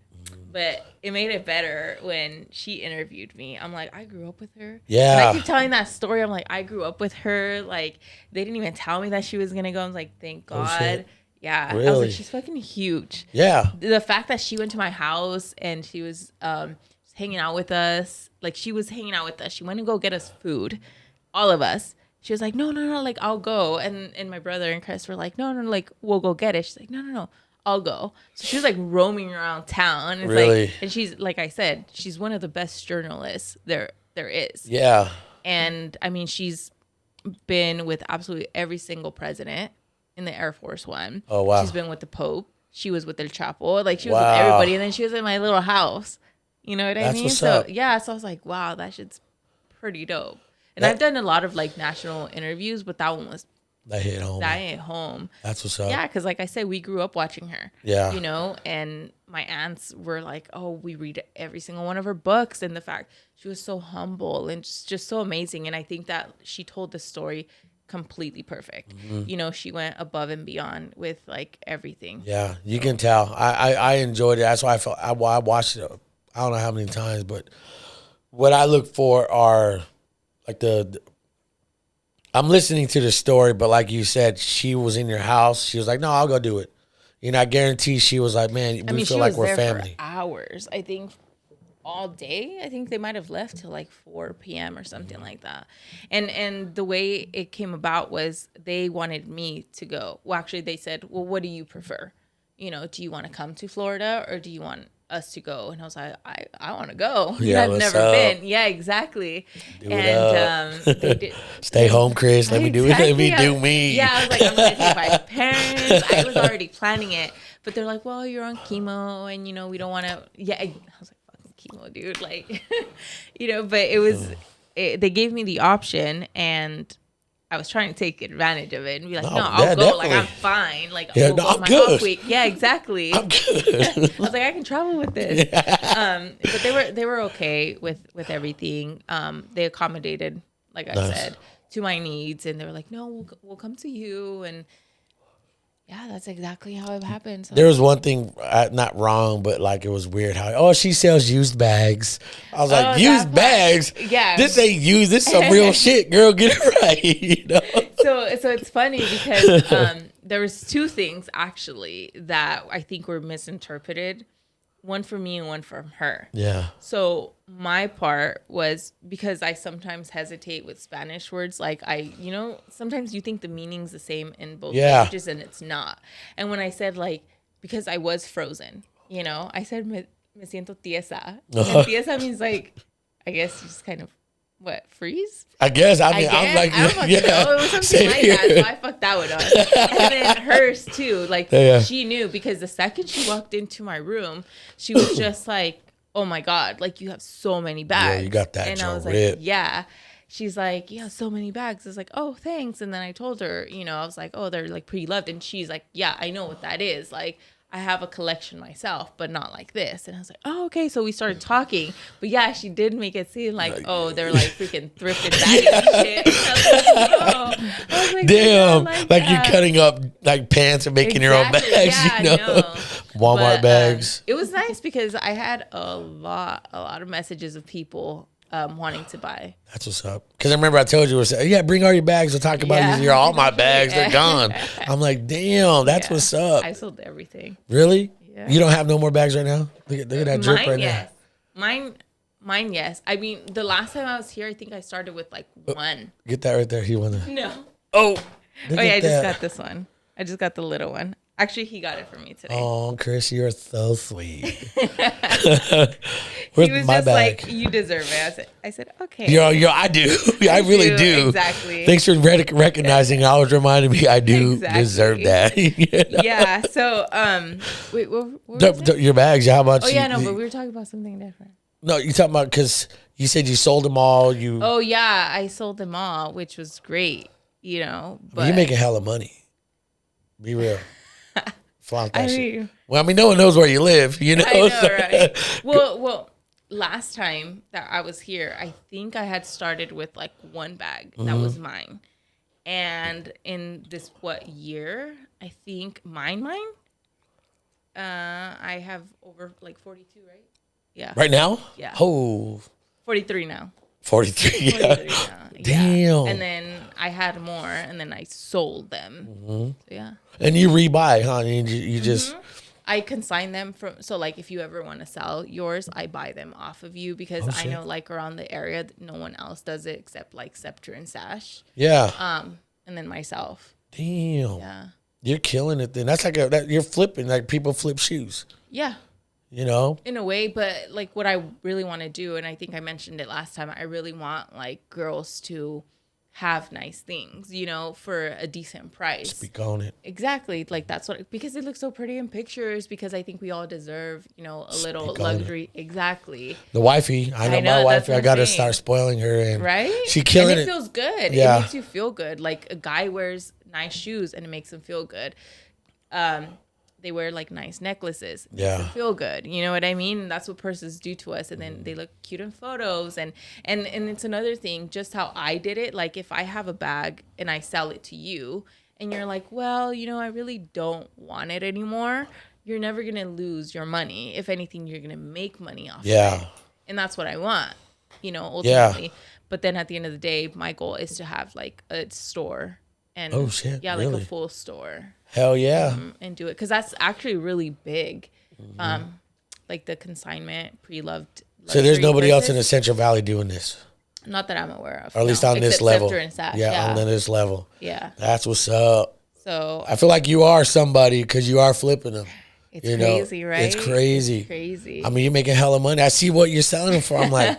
Speaker 2: But it made it better when she interviewed me. I'm like, I grew up with her.
Speaker 1: Yeah.
Speaker 2: And I keep telling that story. I'm like, I grew up with her. Like, they didn't even tell me that she was going to go. I was like, thank God.
Speaker 1: Oh, shit.
Speaker 2: Yeah.
Speaker 1: Really?
Speaker 2: I was like, she's fucking huge.
Speaker 1: Yeah.
Speaker 2: The fact that she went to my house and she was hanging out with us. Like, she was hanging out with us. She went to go get us food. All of us. She was like, no, like, I'll go. And my brother and Chris were like, no, like, we'll go get it. She's like, no, I'll go. So she was like roaming around town. It's
Speaker 1: really?
Speaker 2: Like, and she's, like I said, she's one of the best journalists there is.
Speaker 1: Yeah.
Speaker 2: And I mean, she's been with absolutely every single president in the Air Force One.
Speaker 1: Oh, wow.
Speaker 2: She's been with the Pope. She was with El Chapo. Like, she was with everybody. And then she was in my little house. You know what I mean?
Speaker 1: What's
Speaker 2: so,
Speaker 1: up.
Speaker 2: yeah. So I was like, wow, that shit's pretty dope. And I've done a lot of like national interviews, but that one was
Speaker 1: that hit home.
Speaker 2: That hit home.
Speaker 1: That's what's up.
Speaker 2: Yeah, because like I said, we grew up watching her.
Speaker 1: Yeah.
Speaker 2: And my aunts were like, oh, we read every single one of her books. And the fact she was so humble and just so amazing. And I think that she told the story completely perfect. She went above and beyond with like everything.
Speaker 1: Yeah, you can tell. I enjoyed it. That's why I watched it. I don't know how many times, but what I look for are like I'm listening to the story, but like you said, she was in your house. She was like, no, I'll go do it. I guarantee she was like, man, we feel like we're family.
Speaker 2: For hours, I think, all day. I think they might have left till like 4 p.m. or something like that. And the way it came about was they wanted me to go. Well, actually, they said, well, what do you prefer? Do you want to come to Florida or do you want us to go? And I was like, I want to go.
Speaker 1: Yeah,
Speaker 2: I've never been. Yeah, exactly.
Speaker 1: Do they did. Stay home, Chris. Let me do it. Let me do me.
Speaker 2: Yeah, I was like, I'm going to take my parents. I was already planning it. But they're like, well, you're on chemo and, we don't want to. Yeah, I was like, fucking chemo, dude. Like, but it was, they gave me the option and I was trying to take advantage of it and be like, no, I'll go.
Speaker 1: Definitely.
Speaker 2: Like, I'm fine. Like,
Speaker 1: yeah, no, I'm good.
Speaker 2: Week. Yeah, exactly.
Speaker 1: I'm good.
Speaker 2: I was like, I can travel with this. Yeah. But they were okay with everything. They accommodated, like I said, to my needs, and they were like, no, we'll come to you. And yeah, that's exactly how it happened. So
Speaker 1: there was one thing, not wrong, but like it was weird how, she sells used bags. I was like, used bags?
Speaker 2: Yeah.
Speaker 1: This ain't used. This is some real shit, girl. Get it right.
Speaker 2: So it's funny because there was 2 things actually that I think were misinterpreted. One for me and one from her.
Speaker 1: Yeah.
Speaker 2: So my part was because I sometimes hesitate with Spanish words. Like sometimes you think the meaning's the same in both languages and it's not. And when I said because I was frozen, I said me siento tiesa. And tiesa means like, I guess you just kind of, freeze?
Speaker 1: I guess. I'm like,
Speaker 2: I don't know. It was something like that, so I fucked that one up. And then hers too. Like, she knew because the second she walked into my room, she was just like, oh my God, like you have so many bags.
Speaker 1: Yeah, you got that.
Speaker 2: And I was like, yeah. She's like, yeah, so many bags. I was like, oh, thanks. And then I told her, I was like, oh, they're like pre-loved. And she's like, yeah, I know what that is. Like, I have a collection myself, but not like this. And I was like, oh, okay. So we started talking. But yeah, she did make it seem like, oh, they're like freaking thrifted bags and shit. I was like,
Speaker 1: damn. Like you're cutting up like pants and making your own bags, Walmart bags.
Speaker 2: It was nice because I had a lot of messages of people wanting to buy.
Speaker 1: That's what's up. Because I remember I told you, bring all your bags. We'll talk about these. All my bags. They're gone. I'm like, damn, that's what's up.
Speaker 2: I sold everything.
Speaker 1: Really?
Speaker 2: Yeah.
Speaker 1: You don't have no more bags right now? Look at that drip right now.
Speaker 2: Mine, yes. I mean, the last time I was here, I think I started with like 1.
Speaker 1: Get that right there. He wanna.
Speaker 2: No.
Speaker 1: Oh.
Speaker 2: I just got this one. I just got the little one. Actually, he got it for me today.
Speaker 1: Oh, Chris, you're so sweet.
Speaker 2: He was just bag? Like, you deserve it. I said, okay.
Speaker 1: Yo, I do. I really do.
Speaker 2: Exactly.
Speaker 1: Thanks for recognizing. I was reminding me I do deserve that.
Speaker 2: Yeah. So, wait, what
Speaker 1: your bags. How about you?
Speaker 2: Oh, yeah, no, but we were talking about something different.
Speaker 1: No, you're talking about because you said you sold them all.
Speaker 2: Oh, yeah, I sold them all, which was great, But
Speaker 1: you're making hella money. Be real. Flaunt that shit.
Speaker 2: Mean,
Speaker 1: well, I mean, no one knows where you live, I
Speaker 2: know, right? Well, last time that I was here, I think I had started with like 1 bag that was mine, and in this year? I think mine. I have over like 42, right? Yeah.
Speaker 1: Right now?
Speaker 2: Yeah.
Speaker 1: Oh.
Speaker 2: 43 now.
Speaker 1: 43. Yeah.
Speaker 2: 43 now.
Speaker 1: Damn.
Speaker 2: Yeah. And then I had more, and then I sold them. So, yeah.
Speaker 1: And you rebuy, huh? And you just.
Speaker 2: I consign them so like if you ever want to sell yours, I buy them off of you because I know like around the area no one else does it except like Scepter and Sash.
Speaker 1: Yeah.
Speaker 2: And then myself.
Speaker 1: Damn.
Speaker 2: Yeah.
Speaker 1: You're killing it then. That's like you're flipping like people flip shoes.
Speaker 2: Yeah.
Speaker 1: In
Speaker 2: a way, but like what I really want to do, and I think I mentioned it last time, I really want like girls to have nice things, for a decent price.
Speaker 1: Speak on it.
Speaker 2: Exactly. Like that's because it looks so pretty in pictures, because I think we all deserve, a little luxury. Exactly.
Speaker 1: The wifey. I know my wifey. I got to start spoiling her. And
Speaker 2: right?
Speaker 1: She killing it.
Speaker 2: And it feels good.
Speaker 1: Yeah.
Speaker 2: It makes you feel good. Like a guy wears nice shoes and it makes him feel good. they wear like nice necklaces.
Speaker 1: Yeah.
Speaker 2: Makes them feel good. You know what I mean? That's what purses do to us. And then they look cute in photos. And it's another thing, just how I did it. Like if I have a bag and I sell it to you and you're like, well, you know, I really don't want it anymore. You're never going to lose your money. If anything, you're going to make money off of it. And that's what I want, you know, ultimately. Yeah. But then at the end of the day, my goal is to have like a store. And like a full store.
Speaker 1: Hell yeah.
Speaker 2: And do it. Because that's actually really big. Like the consignment, pre-loved.
Speaker 1: So there's nobody else in the Central Valley doing this?
Speaker 2: Not that I'm aware of.
Speaker 1: Or at least on this level.
Speaker 2: Yeah,
Speaker 1: on this level.
Speaker 2: Yeah.
Speaker 1: That's what's up.
Speaker 2: So
Speaker 1: I feel like you are somebody because you are flipping them.
Speaker 2: It's crazy, right?
Speaker 1: It's crazy.
Speaker 2: It's crazy.
Speaker 1: I mean, you're making hella money. I see what you're selling them for. I'm like...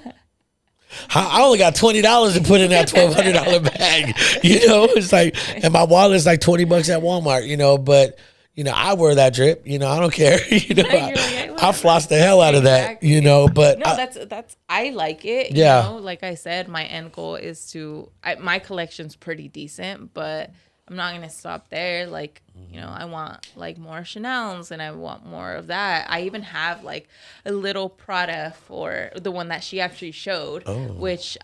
Speaker 1: I only got $20 to put in that $1,200 bag, you know. It's like, and my wallet's like $20 at Walmart, you know. But you know, I wear that drip, you know. I don't care, you know. I floss the hell out of that, you know. But
Speaker 2: no, that's I like it.
Speaker 1: Yeah.
Speaker 2: You know? Like I said, my end goal is to. My collection's pretty decent, but I'm not gonna stop there. Like, you know, I want like more Chanel's and I want more of that. I even have like a little Prada for the one that she actually showed, which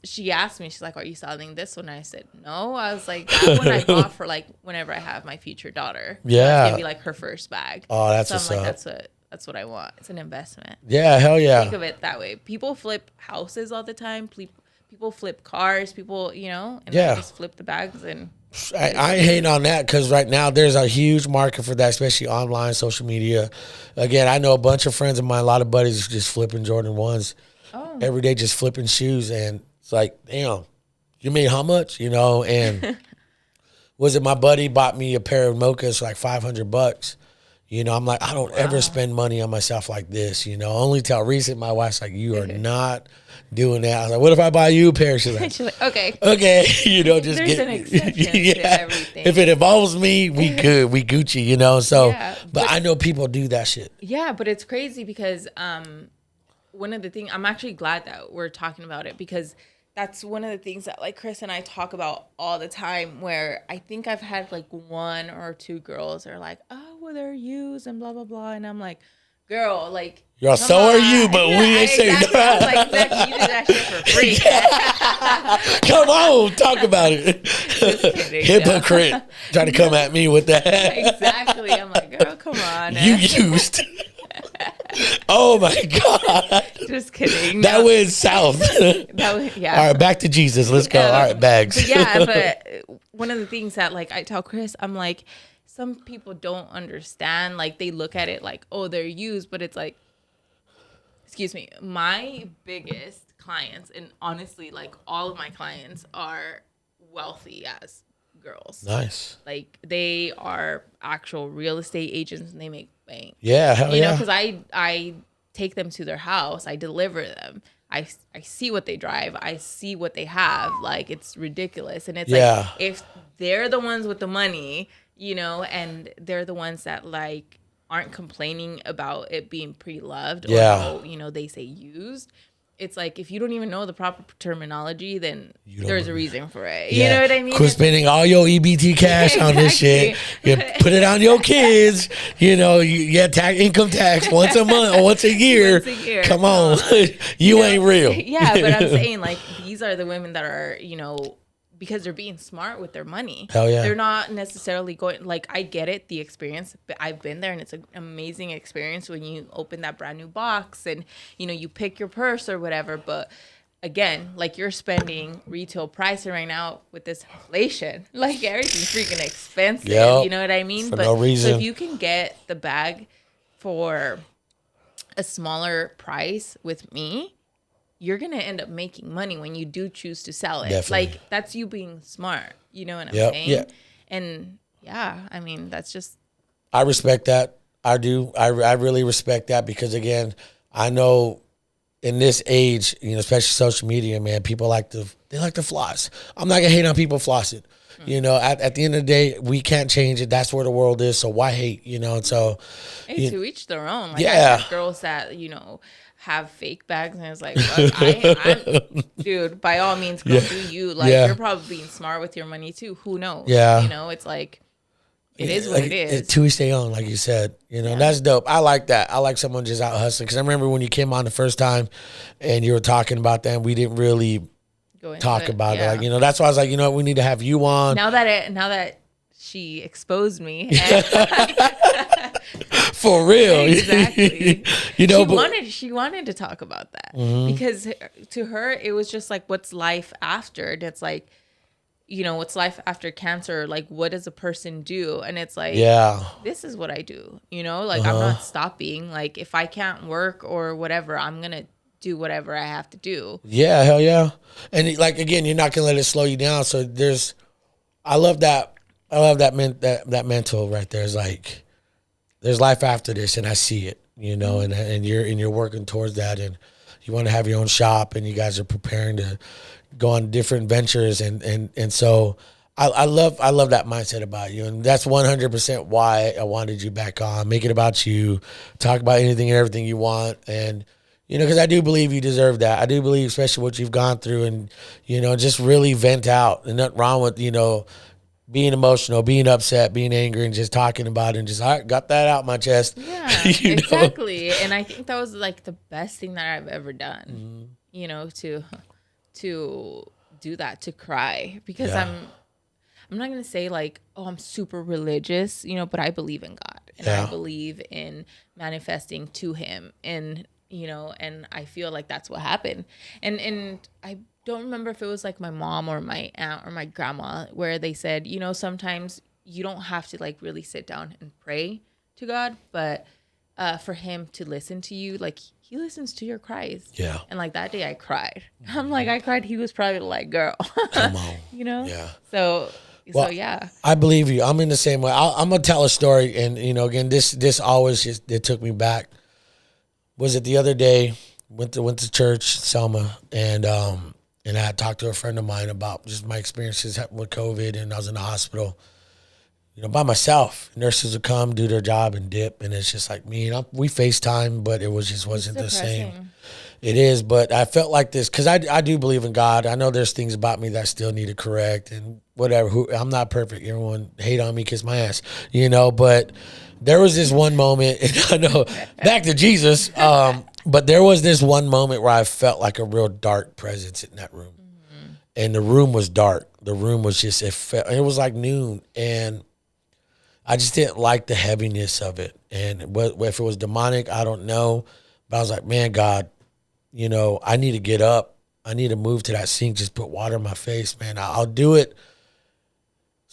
Speaker 2: she asked me, she's like, are you selling this one? And I said, no. I was like, that one I bought for like whenever I have my future daughter.
Speaker 1: Yeah.
Speaker 2: It's gonna be like her first bag.
Speaker 1: Oh, that's
Speaker 2: so
Speaker 1: what's
Speaker 2: I'm like,
Speaker 1: up.
Speaker 2: that's what I want. It's an investment.
Speaker 1: Yeah, hell yeah.
Speaker 2: Think of it that way. People flip houses all the time. People flip cars. People, you know, and I just flip the bags and.
Speaker 1: I ain't hating on that because right now there's a huge market for that, especially online, social media. Again, I know a bunch of friends of mine, a lot of buddies just flipping Jordan 1s every day, just flipping shoes. And it's like, damn, you made how much? You know, and was it my buddy bought me a pair of mochas for like $500? You know, I'm like, I don't ever spend money on myself like this, you know. Only till recent, my wife's like, you are not doing that. I was like, what if I buy you a pair? She's like,
Speaker 2: okay.
Speaker 1: Okay. You know, just
Speaker 2: There's an exception to everything.
Speaker 1: If it involves me, we good. We Gucci, you know. So, but I know people do that shit.
Speaker 2: Yeah, but it's crazy because one of the things, I'm actually glad that we're talking about it because that's one of the things that like Chris and I talk about all the time where I think I've had like one or two girls that are like, oh, well, they're used and blah, blah, blah. And I'm like, girl, like.
Speaker 1: You're so are you, but we ain't saying that.
Speaker 2: Like, exactly, you did that shit for free.
Speaker 1: Come on, talk about it.
Speaker 2: Just kidding.
Speaker 1: Hypocrite. Trying to come at me with that.
Speaker 2: Exactly. I'm like, girl, come on.
Speaker 1: You used. Oh my God.
Speaker 2: Just kidding.
Speaker 1: That went south.
Speaker 2: Yeah.
Speaker 1: All right, back to Jesus. Let's go. All right, bags.
Speaker 2: But one of the things that like I tell Chris, I'm like, some people don't understand. Like they look at it like, oh, they're used, but it's like, excuse me, my biggest clients, and honestly, like all of my clients are wealthy as girls.
Speaker 1: Nice.
Speaker 2: Like they are actual real estate agents and they make bank.
Speaker 1: Yeah, hell
Speaker 2: you know, because I take them to their house, I deliver them. I see what they drive. I see what they have. Like, it's ridiculous. And it's like, if they're the ones with the money, you know, and they're the ones that, like, aren't complaining about it being pre-loved or how, you know, they say used. It's like, if you don't even know the proper terminology, then there's a reason for it. You know what I mean?
Speaker 1: Quit spending all your EBT cash on this shit. You put it on your kids. You know, income tax once a month or once a year. Come on. you ain't real.
Speaker 2: Yeah, but I'm saying, like, these are the women that are, you know, because they're being smart with their money.
Speaker 1: Hell yeah.
Speaker 2: They're not necessarily going, like, I get it, the experience. But I've been there, and it's an amazing experience when you open that brand new box and, you know, you pick your purse or whatever. But again, like, you're spending retail pricing right now with this inflation. Like, everything's freaking expensive. You know what I mean?
Speaker 1: For no reason.
Speaker 2: So if you can get the bag for a smaller price with me, you're going to end up making money when you do choose to sell it.
Speaker 1: Definitely.
Speaker 2: Like, that's you being smart. You know what I'm saying?
Speaker 1: Yeah.
Speaker 2: And, yeah, I mean, that's just...
Speaker 1: I respect that. I do. I really respect that because, again, I know in this age, you know, especially social media, man, people like to floss. I'm not going to hate on people flossing. You know, at the end of the day, we can't change it. That's where the world is. So why hate, you know? And so...
Speaker 2: Hey, to each their own. Like, I have girls that, you know... have fake bags, and it's like, dude, by all means, girl, do you. Like, you're probably being smart with your money too. Who knows?
Speaker 1: Yeah.
Speaker 2: You know, it's like, it is what it is.
Speaker 1: To each their own, like you said. That's dope. I like that. I like someone just out hustling. Because I remember when you came on the first time and you were talking about that, and we didn't really talk about it. Like, that's why I was like, what, we need to have you on.
Speaker 2: Now that she exposed me.
Speaker 1: For real.
Speaker 2: Exactly. She wanted to talk about that. Because to her, it was just like, what's life after? That's like, what's life after cancer? Like, what does a person do? And it's like, this is what I do. Like, I'm not stopping. Like, if I can't work or whatever, I'm going to do whatever I have to do.
Speaker 1: Yeah, hell yeah. And like, again, you're not going to let it slow you down. So I love that mental right there. Is like, there's life after this, and I see it, and you're working towards that, and you want to have your own shop, and you guys are preparing to go on different ventures, and so I love that mindset about you, and that's 100% why I wanted you back on. Make it about you, talk about anything and everything you want, and because I do believe you deserve that. I do believe, especially what you've gone through, and just really vent out, and nothing wrong with being emotional, being upset, being angry, and just talking about it, and just, all right, got that out my chest.
Speaker 2: Yeah, exactly. And I think that was like the best thing that I've ever done, to do that, to cry, because I'm not going to say like, oh, I'm super religious, but I believe in God, and I believe in manifesting to him, and, and I feel like that's what happened. And I don't remember if it was like my mom or my aunt or my grandma where they said, sometimes you don't have to like really sit down and pray to God, but for him to listen to you, like he listens to your cries. Yeah. And like that day I cried. I'm like, I cried. He was probably like, girl, come on, Yeah. So yeah.
Speaker 1: I believe you. I'm in the same way. I'm going to tell a story. And, again, this always it took me back. Was it the other day? Went to church, Selma, and I had talked to a friend of mine about just my experiences with COVID, and I was in the hospital, by myself. Nurses would come, do their job, and dip, and it's just like me. We FaceTime, but it wasn't the same. It is, but I felt like this, because I do believe in God. I know there's things about me that I still need to correct, and whatever. I'm not perfect. Everyone hate on me, kiss my ass, but there was this one moment, and I know, back to Jesus, but there was this one moment where I felt like a real dark presence in that room. Mm-hmm. And the room was dark. The room was just, it was like noon. And I just didn't like the heaviness of it. And if it was demonic, I don't know. But I was like, man, God, I need to get up. I need to move to that sink, just put water in my face, man. I'll do it.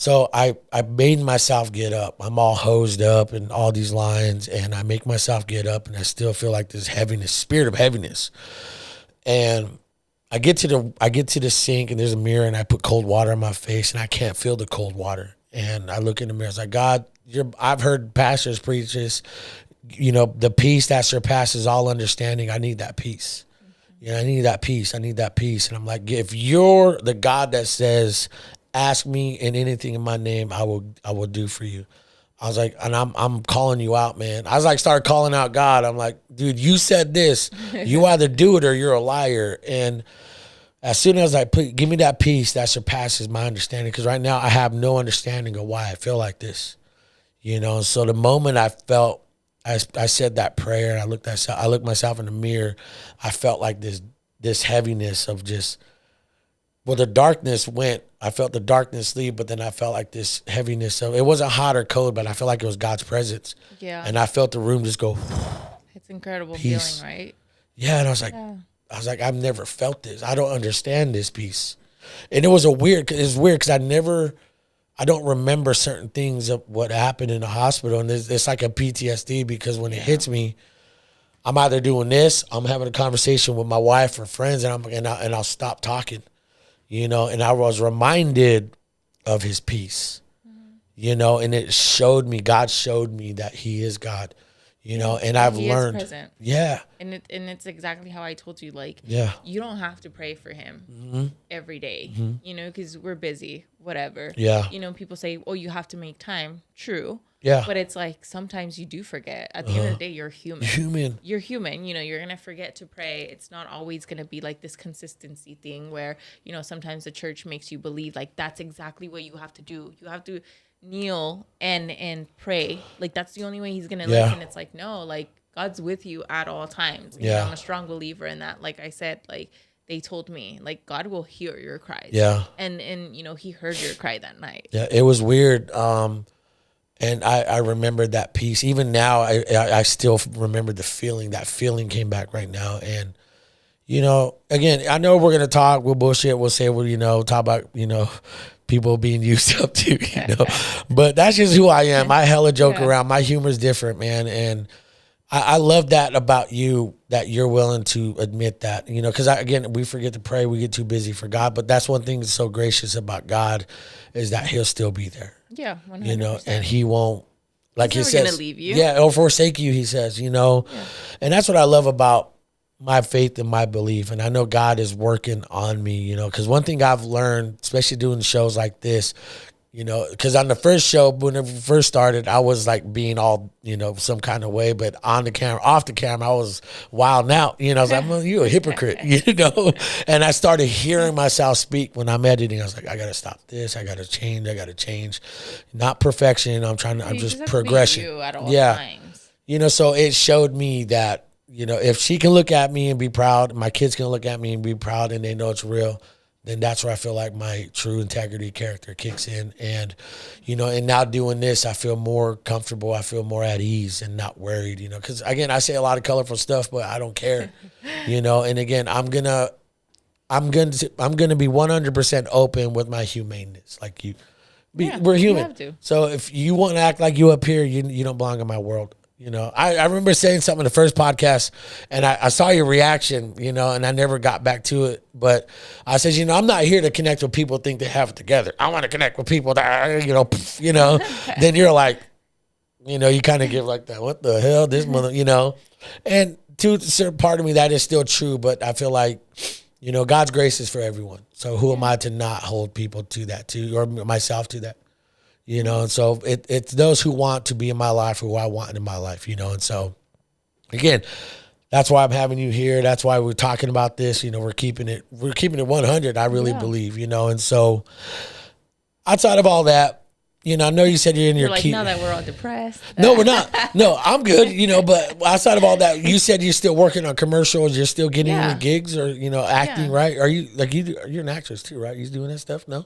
Speaker 1: So I made myself get up. I'm all hosed up and all these lines, and I make myself get up, and I still feel like this heaviness, spirit of heaviness. And I get to the sink, and there's a mirror, and I put cold water on my face, and I can't feel the cold water. And I look in the mirror, I was like, God, I've heard pastors preach this, the peace that surpasses all understanding. I need that peace. I need that peace. I need that peace. And I'm like, if you're the God that says, ask me in anything in my name, I will do for you. I was like, and I'm calling you out, man. I was like, started calling out God. I'm like, dude, you said this. You either do it or you're a liar. And as soon as I give me that peace that surpasses my understanding, because right now I have no understanding of why I feel like this, So the moment I felt, I said that prayer, and I looked myself in the mirror, I felt like this heaviness of just, well, the darkness went. I felt the darkness leave, but then I felt like this heaviness of, it wasn't hot or cold, but I felt like it was God's presence. Yeah. And I felt the room just go.
Speaker 2: It's incredible peace. Feeling, right?
Speaker 1: Yeah, and I was like, I've never felt this. I don't understand this peace. And it's weird because I don't remember certain things of what happened in the hospital, and it's like a PTSD, because when it hits me, I'm either doing this, I'm having a conversation with my wife or friends, and I'll stop talking. And I was reminded of his peace, and it showed me, God showed me that he is God, and I've learned. Is present. Yeah.
Speaker 2: And it's exactly how I told you, like, you don't have to pray for him every day, because we're busy, whatever. Yeah. People say, oh, you have to make time. True. Yeah. But it's like, sometimes you do forget. At the end of the day, you're human. You're human. You're going to forget to pray. It's not always going to be like this consistency thing where, sometimes the church makes you believe like that's exactly what you have to do. You have to kneel and pray. Like, that's the only way he's going to listen. It's like, no, like, God's with you at all times. And, you know, I'm a strong believer in that. Like I said, like, they told me, like, God will hear your cries.
Speaker 1: Yeah.
Speaker 2: And you know, he heard your cry that night.
Speaker 1: Yeah, it was weird. And I remembered that piece. Even now, I still remember the feeling. That feeling came back right now. And, you know, again, I know we're going to talk. We'll bullshit. We'll say, well, you know, talk about, you know, people being used up too, you know. But that's just who I am. I hella joke around. My humor's different, man. And I love that about you, that you're willing to admit that, you know, because again, we forget to pray. We get too busy for God. But that's one thing that's so gracious about God is that he'll still be there.
Speaker 2: Yeah, 100%.
Speaker 1: You know, and he won't, like he says,
Speaker 2: gonna leave you.
Speaker 1: Yeah, or forsake you, he says, you know. Yeah. And that's what I love about my faith and my belief. And I know God is working on me, you know, because one thing I've learned, especially doing shows like this, you know, because on the first show, when it first started, I was like being all, you know, some kind of way, but on the camera, off the camera, I was wilding out, you know. I was like, well, you're a hypocrite, you know. And I started hearing myself speak when I'm editing. I was like, I got to stop this. I got to change. Not perfection. I'm just progression.
Speaker 2: You at all times.
Speaker 1: You know, so it showed me that, you know, if she can look at me and be proud, my kids can look at me and be proud and they know it's real, then that's where I feel like my true integrity character kicks in. And, you know, and now doing this, I feel more comfortable. I feel more at ease and not worried, you know, because again, I say a lot of colorful stuff, but I don't care, you know. And again, I'm going to be 100% open with my humaneness. Like we're human.
Speaker 2: You have to.
Speaker 1: So if you want to act like you up here, you don't belong in my world. You know, I remember saying something in the first podcast, and I saw your reaction, you know, and I never got back to it. But I said, you know, I'm not here to connect with people who think they have it together. I want to connect with people that, you know. Then you're like, you know, you kind of give like that, what the hell, this mother, you know. And to a certain part of me, that is still true. But I feel like, you know, God's grace is for everyone. So who am I to not hold people to that too, or myself to that? You know, and so it's those who want to be in my life who I want in my life, you know. And so, again, that's why I'm having you here. That's why we're talking about this. You know, we're keeping it 100, I really believe, you know. And so, outside of all that, you know, I know you said you're in your
Speaker 2: like, now that we're all depressed.
Speaker 1: No, we're not. No, I'm good, you know. But outside of all that, you said you're still working on commercials. You're still getting into gigs or, you know, acting, right? Are you, like, you're an actress too, right? You doing that stuff? No?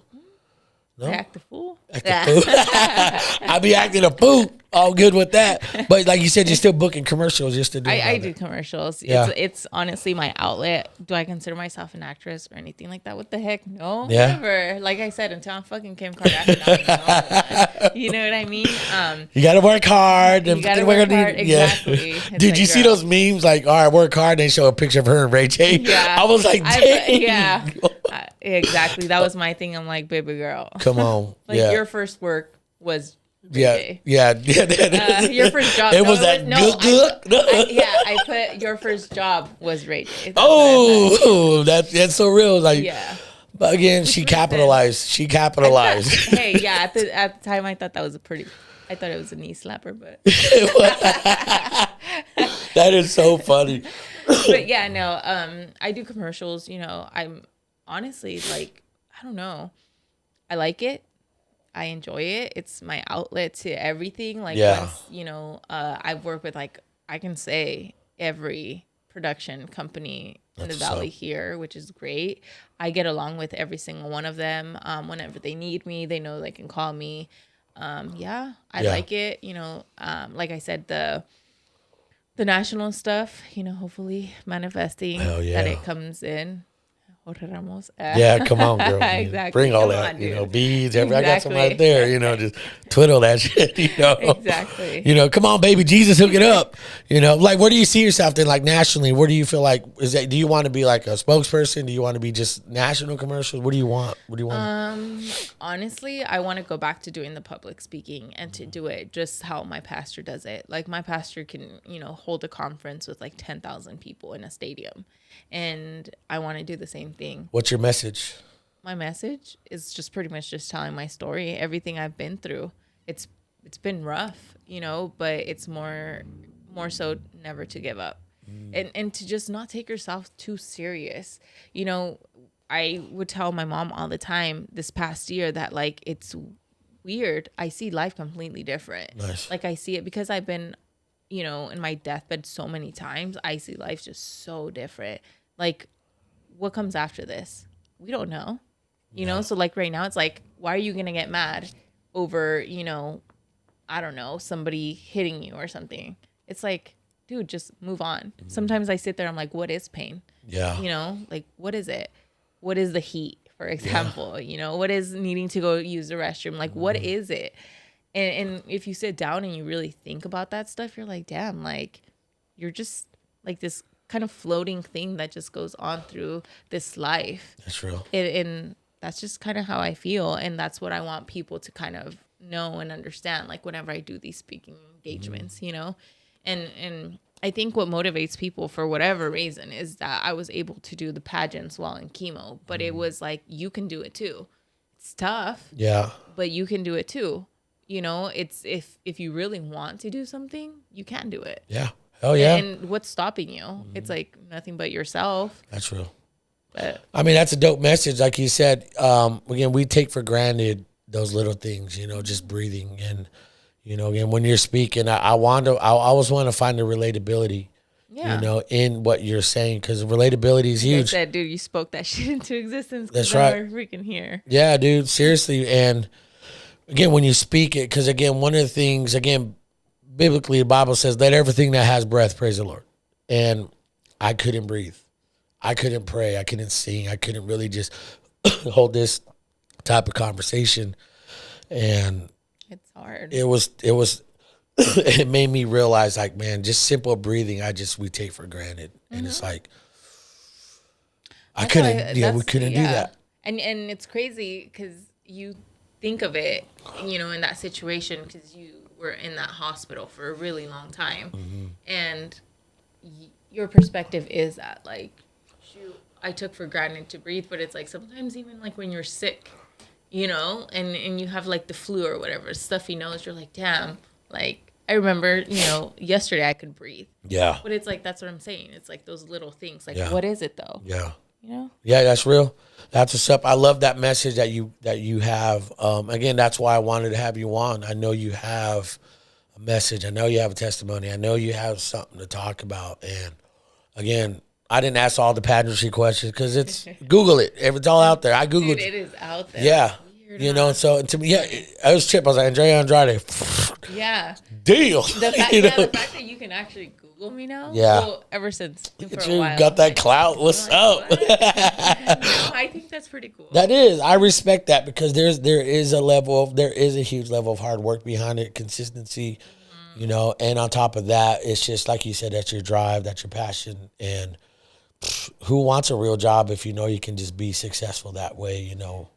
Speaker 1: No?
Speaker 2: I act a fool.
Speaker 1: I be acting a fool. All good with that. But like you said, you're still booking commercials. You're still doing
Speaker 2: I do commercials.
Speaker 1: Yeah.
Speaker 2: It's honestly my outlet. Do I consider myself an actress or anything like that? What the heck? No.
Speaker 1: Yeah.
Speaker 2: Never. Like I said, until I'm fucking Kim Kardashian. You know what I mean?
Speaker 1: You got to work hard.
Speaker 2: You got to work hard. Exactly.
Speaker 1: Yeah. Did you see those memes? Like, all right, work hard. They show a picture of her and Ray J.
Speaker 2: Yeah.
Speaker 1: I was like, dang.
Speaker 2: Exactly. That was my thing. I'm like, baby girl.
Speaker 1: Come on.
Speaker 2: Like your first work was
Speaker 1: Yeah.
Speaker 2: Your first job.
Speaker 1: It was that good.
Speaker 2: I put your first job was Ray J.
Speaker 1: That's so real. Like,
Speaker 2: yeah.
Speaker 1: But again, she capitalized.
Speaker 2: Hey, yeah. At the time, I thought that was I thought it was a knee slapper, but
Speaker 1: that is so funny.
Speaker 2: But yeah, no. I do commercials. You know, I'm honestly like, I don't know. I like it. I enjoy it. It's my outlet to everything. Like, once, you know, I've worked with, like, I can say every production company in the Valley here, which is great. I get along with every single one of them. Whenever they need me, they know they can call me. I like it. You know, like I said, the national stuff, you know, hopefully manifesting that it comes in.
Speaker 1: Yeah, come on, girl.
Speaker 2: Exactly.
Speaker 1: Bring all that, you know, beads. I got some right there, you know, just twiddle that shit, you know.
Speaker 2: Exactly.
Speaker 1: You know, come on, baby, Jesus, hook it up. You know, like, where do you see yourself then, like, nationally? Where do you feel like, do you want to be like a spokesperson? Do you want to be just national commercials? What do you want?
Speaker 2: Honestly, I want to go back to doing the public speaking and to do it just how my pastor does it. Like, my pastor can, you know, hold a conference with like 10,000 people in a stadium. And I want to do the same thing.
Speaker 1: What's your message?
Speaker 2: My message is just pretty much just telling my story, everything I've been through. It's been rough, you know, but it's more so never to give up. And to just not take yourself too serious. You know, I would tell my mom all the time this past year that, like, it's weird. I see life completely different.
Speaker 1: Nice.
Speaker 2: Like I see it because I've been, you know, in my deathbed so many times. I see life just so different. Like, what comes after this? We don't know. You know, so like right now it's like, why are you going to get mad over, you know, I don't know, somebody hitting you or something? It's like, dude, just move on. Sometimes I sit there, I'm like, what is pain?
Speaker 1: Yeah.
Speaker 2: You know, like, what is it? What is the heat, for example? You know, what is needing to go use the restroom? Like, what is it? And if you sit down and you really think about that stuff, you're like, damn, like, you're just like this kind of floating thing that just goes on through this life.
Speaker 1: That's real.
Speaker 2: And that's just kind of how I feel. And that's what I want people to kind of know and understand, like whenever I do these speaking engagements, you know? And I think what motivates people for whatever reason is that I was able to do the pageants while in chemo, but it was like, you can do it too. It's tough.
Speaker 1: Yeah.
Speaker 2: But you can do it too. You know, it's if you really want to do something, you can do it.
Speaker 1: Yeah. Oh yeah.
Speaker 2: And what's stopping you? It's like nothing but yourself.
Speaker 1: That's real.
Speaker 2: But
Speaker 1: I mean, that's a dope message. Like you said, again, we take for granted those little things, you know, just breathing. And, you know, again, when you're speaking, I always want to find the relatability, you know, in what you're saying, because relatability is huge.
Speaker 2: I said, dude, you spoke that shit into existence.
Speaker 1: That's right.
Speaker 2: We're freaking here.
Speaker 1: Yeah, dude, seriously. And again, when you speak it, because again, one of the things, again, biblically, the Bible says, let everything that has breath praise the Lord. And I couldn't breathe. I couldn't pray. I couldn't sing. I couldn't really just hold this type of conversation. And
Speaker 2: it's hard.
Speaker 1: It made me realize, like, man, just simple breathing, we take for granted. And it's like, we couldn't do that.
Speaker 2: And it's crazy because you think of it, you know, in that situation, because you were in that hospital for a really long time. And your perspective is that, like, shoot, I took for granted to breathe, but it's like sometimes even like when you're sick, you know, and you have like the flu or whatever, stuffy nose, you're like, damn, like I remember, you know, yesterday I could breathe. Yeah. But it's like, that's what I'm saying. It's like those little things. Like, what is it though?
Speaker 1: Yeah.
Speaker 2: You know?
Speaker 1: Yeah, that's real. That's what's up. I love that message that you have. Again, that's why I wanted to have you on. I know you have a message. I know you have a testimony. I know you have something to talk about. And again, I didn't ask all the pageantry questions because it's Google it. It's all out there. I Googled
Speaker 2: it. It is out there.
Speaker 1: Yeah. You know, so to me, I was tripped. I was like, Andrea Andrade.
Speaker 2: Yeah.
Speaker 1: Deal.
Speaker 2: The fact that you can actually Google me now.
Speaker 1: Yeah.
Speaker 2: Well, ever since for
Speaker 1: a while. Got that clout. What's up?
Speaker 2: What? No, I think that's pretty cool.
Speaker 1: That is. I respect that because there is a huge level of hard work behind it, consistency, you know, and on top of that, it's just like you said, that's your drive, that's your passion, and who wants a real job if you know you can just be successful that way, you know?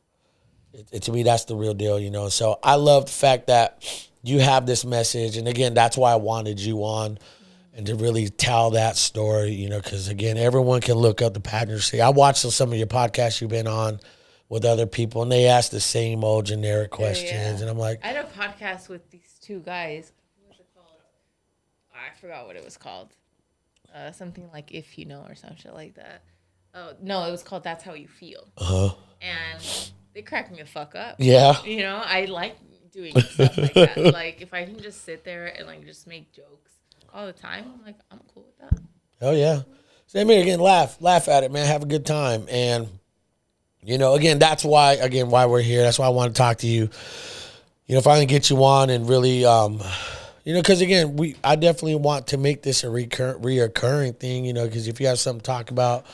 Speaker 1: To me, that's the real deal, you know? So I love the fact that you have this message. And again, that's why I wanted you on and to really tell that story, you know, because again, everyone can look up the pageantry. I watched some of your podcasts you've been on with other people, and they ask the same old generic questions. And I'm like,
Speaker 2: I had a podcast with these two guys. What was it called? I forgot what it was called. Something like If You Know or some shit like that. Oh, no, it was called That's How You Feel. And they crack me the fuck up.
Speaker 1: Yeah.
Speaker 2: You know, I like doing stuff like that. Like, if I can just sit there and, like, just make jokes all the time, I'm like, I'm cool with that.
Speaker 1: Oh, yeah. Same here. Again, laugh at it, man. Have a good time. And, you know, again, that's why we're here. That's why I want to talk to you. You know, finally get you on and really, you know, because, again, I definitely want to make this a reoccurring thing, you know, because if you have something to talk about,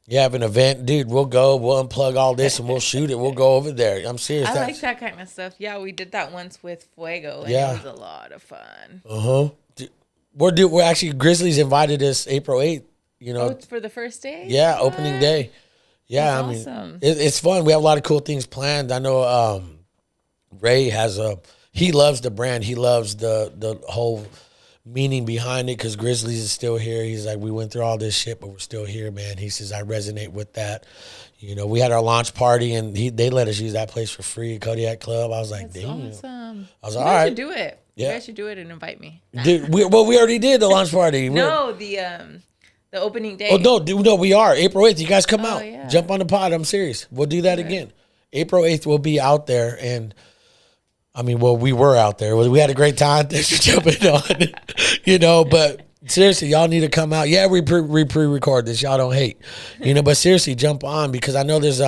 Speaker 1: you have an event, dude, we'll unplug all this and we'll shoot it. We'll go over there. I'm serious.
Speaker 2: I like that kind of stuff. Yeah, we did that once with Fuego, and it was a lot of fun.
Speaker 1: We're actually, Grizzlies invited us April 8th, you know.
Speaker 2: Oh, it's for the first day?
Speaker 1: Yeah, opening day. Yeah,
Speaker 2: that's
Speaker 1: I
Speaker 2: awesome.
Speaker 1: mean, it's fun. We have a lot of cool things planned. I know Ray he loves the brand. He loves the whole meaning behind it because Grizzlies is still here. He's like, we went through all this shit, but we're still here, man. He says, I resonate with that. You know, we had our launch party, and they let us use that place for free, Kodiak Club. I was like,
Speaker 2: that's
Speaker 1: damn.
Speaker 2: Awesome.
Speaker 1: I was like, all right.
Speaker 2: You guys should do it.
Speaker 1: Yeah.
Speaker 2: You guys should do it and invite me.
Speaker 1: Dude, we already did the launch party.
Speaker 2: No, the opening day.
Speaker 1: Oh, no, we are. April 8th. You guys come out.
Speaker 2: Yeah.
Speaker 1: Jump on the pod. I'm serious. We'll do that again. April 8th, we'll be out there, and I mean, well, we were out there. We had a great time. Thanks for jumping on, you know, but seriously, y'all need to come out. Yeah, we pre-record this. Y'all don't hate, you know, but seriously, jump on because I know there's,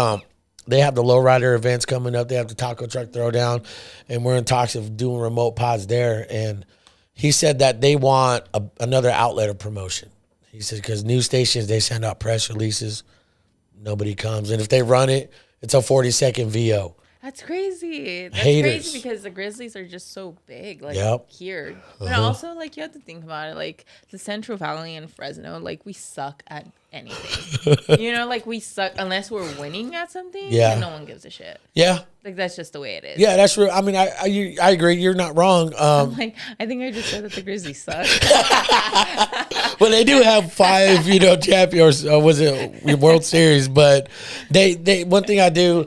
Speaker 1: they have the lowrider events coming up. They have the taco truck throwdown, and we're in talks of doing remote pods there. And he said that they want another outlet of promotion. He said because news stations, they send out press releases. Nobody comes. And if they run it, it's a 40-second VO.
Speaker 2: That's crazy. That's
Speaker 1: Haters.
Speaker 2: crazy because the Grizzlies are just so big, like here. But also, like, you have to think about it. Like, the Central Valley and Fresno, like, we suck at anything. You know, like, we suck unless we're winning at something.
Speaker 1: Yeah.
Speaker 2: And no one gives a shit.
Speaker 1: Yeah.
Speaker 2: Like, that's just the way it is.
Speaker 1: Yeah, that's real. I mean, I agree. You're not wrong.
Speaker 2: I'm like, I think I just said that the Grizzlies suck.
Speaker 1: Well, they do have 5, you know, champions. Was it World Series? But they one thing I do.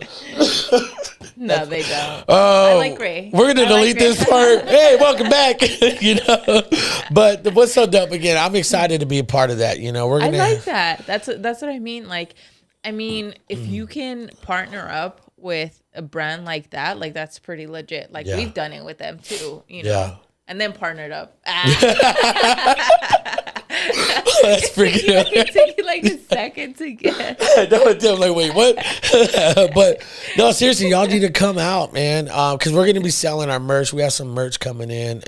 Speaker 2: No, they don't.
Speaker 1: Oh,
Speaker 2: I like Ray.
Speaker 1: We're gonna delete this part. Hey, welcome back. You know, but what's so dope again? I'm excited to be a part of that. You know, we're gonna.
Speaker 2: I like that. That's what I mean. Like, I mean, if you can partner up with a brand like that, like that's pretty legit. Like we've done it with them too. You know, and then partnered up.
Speaker 1: That's freaking out.
Speaker 2: It took you like a second to get.
Speaker 1: No, I'm like, wait, what? But no, seriously, y'all need to come out, man, because we're gonna be selling our merch. We have some merch coming in.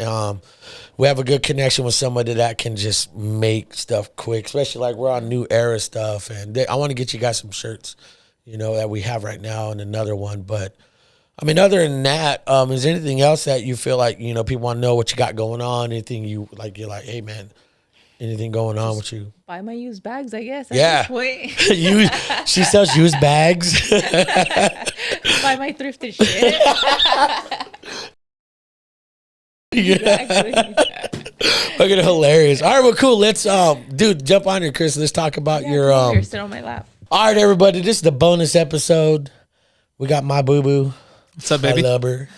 Speaker 1: We have a good connection with somebody that can just make stuff quick, especially like we're on new era stuff. And I want to get you guys some shirts, you know, that we have right now and another one. But I mean, other than that, is there anything else that you feel like, you know, people want to know what you got going on? Anything you're like, hey, man. Anything going on with you?
Speaker 2: Buy my used bags, I guess. At this point.
Speaker 1: She sells used bags.
Speaker 2: Buy my thrifted shit. Exactly.
Speaker 1: Fucking hilarious. All right, well, cool. Let's, dude, jump on here, Chris. Let's talk about your.
Speaker 2: Sit on my lap.
Speaker 1: All right, everybody. This is the bonus episode. We got my boo boo.
Speaker 4: What's up, baby?
Speaker 1: Blubber.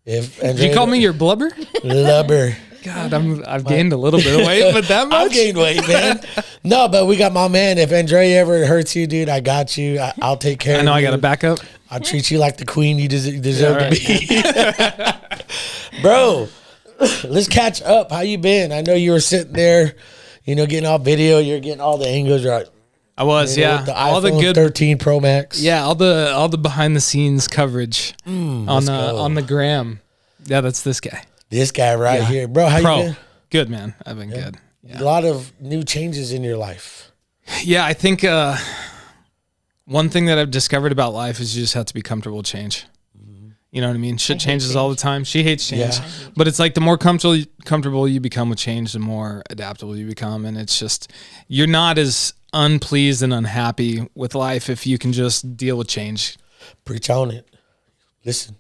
Speaker 4: Did you call me your blubber?
Speaker 1: Blubber.
Speaker 4: God, I've gained a little bit of weight, but that much?
Speaker 1: I've gained weight, man. No, but we got my man. If Andrea ever hurts you, dude, I got you. I'll take care of you.
Speaker 4: I know I got to back up.
Speaker 1: I'll treat you like the queen you deserve to be. Bro, let's catch up. How you been? I know you were sitting there, you know, getting all video. You're getting all the angles right.
Speaker 4: I was,
Speaker 1: yeah. The all the good 13 Pro Max.
Speaker 4: Yeah, all the behind the scenes coverage on the gram. Yeah, that's this guy.
Speaker 1: This guy right here. Bro, how you been?
Speaker 4: Good, man. I've been good.
Speaker 1: Yeah. A lot of new changes in your life.
Speaker 4: Yeah, I think one thing that I've discovered about life is you just have to be comfortable with change. You know what I mean? Shit changes all the time. She hates change. Yeah. But it's like the more comfortable you become with change, the more adaptable you become. And it's just, you're not as unpleased and unhappy with life if you can just deal with change.
Speaker 1: Preach on it. Listen.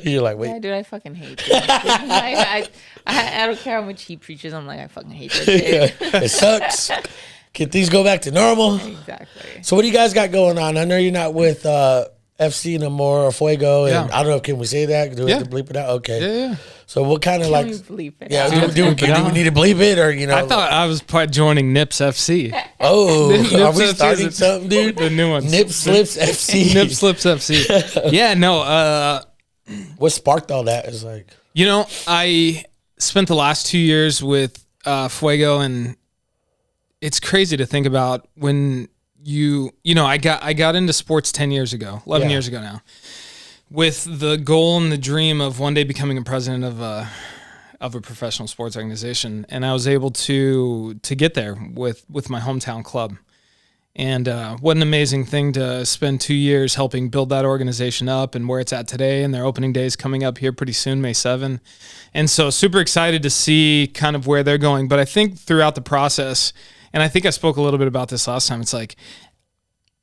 Speaker 1: You're like, wait.
Speaker 2: Yeah, dude, I fucking hate that. I don't care how much he preaches. I'm like, I fucking hate that shit.
Speaker 1: It sucks. Can things go back to normal?
Speaker 2: Exactly.
Speaker 1: So what do you guys got going on? I know you're not with FC no more or Fuego. And I don't know, can we say that? Do we have to bleep it out? Okay.
Speaker 4: Yeah.
Speaker 1: So what kind of
Speaker 2: Can we bleep it
Speaker 1: yeah,
Speaker 2: out?
Speaker 1: do we need to bleep it or, you know?
Speaker 4: I thought I was part joining Nips FC.
Speaker 1: Oh,
Speaker 4: Nips
Speaker 1: are we
Speaker 4: FC
Speaker 1: starting something, dude?
Speaker 4: The new one.
Speaker 1: Nip Slips FC.
Speaker 4: Nip Slips FC. Yeah, no.
Speaker 1: What sparked all that is like,
Speaker 4: you know, I spent the last 2 years with Fuego, and it's crazy to think about when you know, I got into sports 10 years ago, 11 years ago now, with the goal and the dream of one day becoming a president of a professional sports organization, and I was able to get there with my hometown club. And what an amazing thing to spend 2 years helping build that organization up and where it's at today. And their opening day is coming up here pretty soon, May 7. And so super excited to see kind of where they're going. But I think throughout the process, and I think I spoke a little bit about this last time, it's like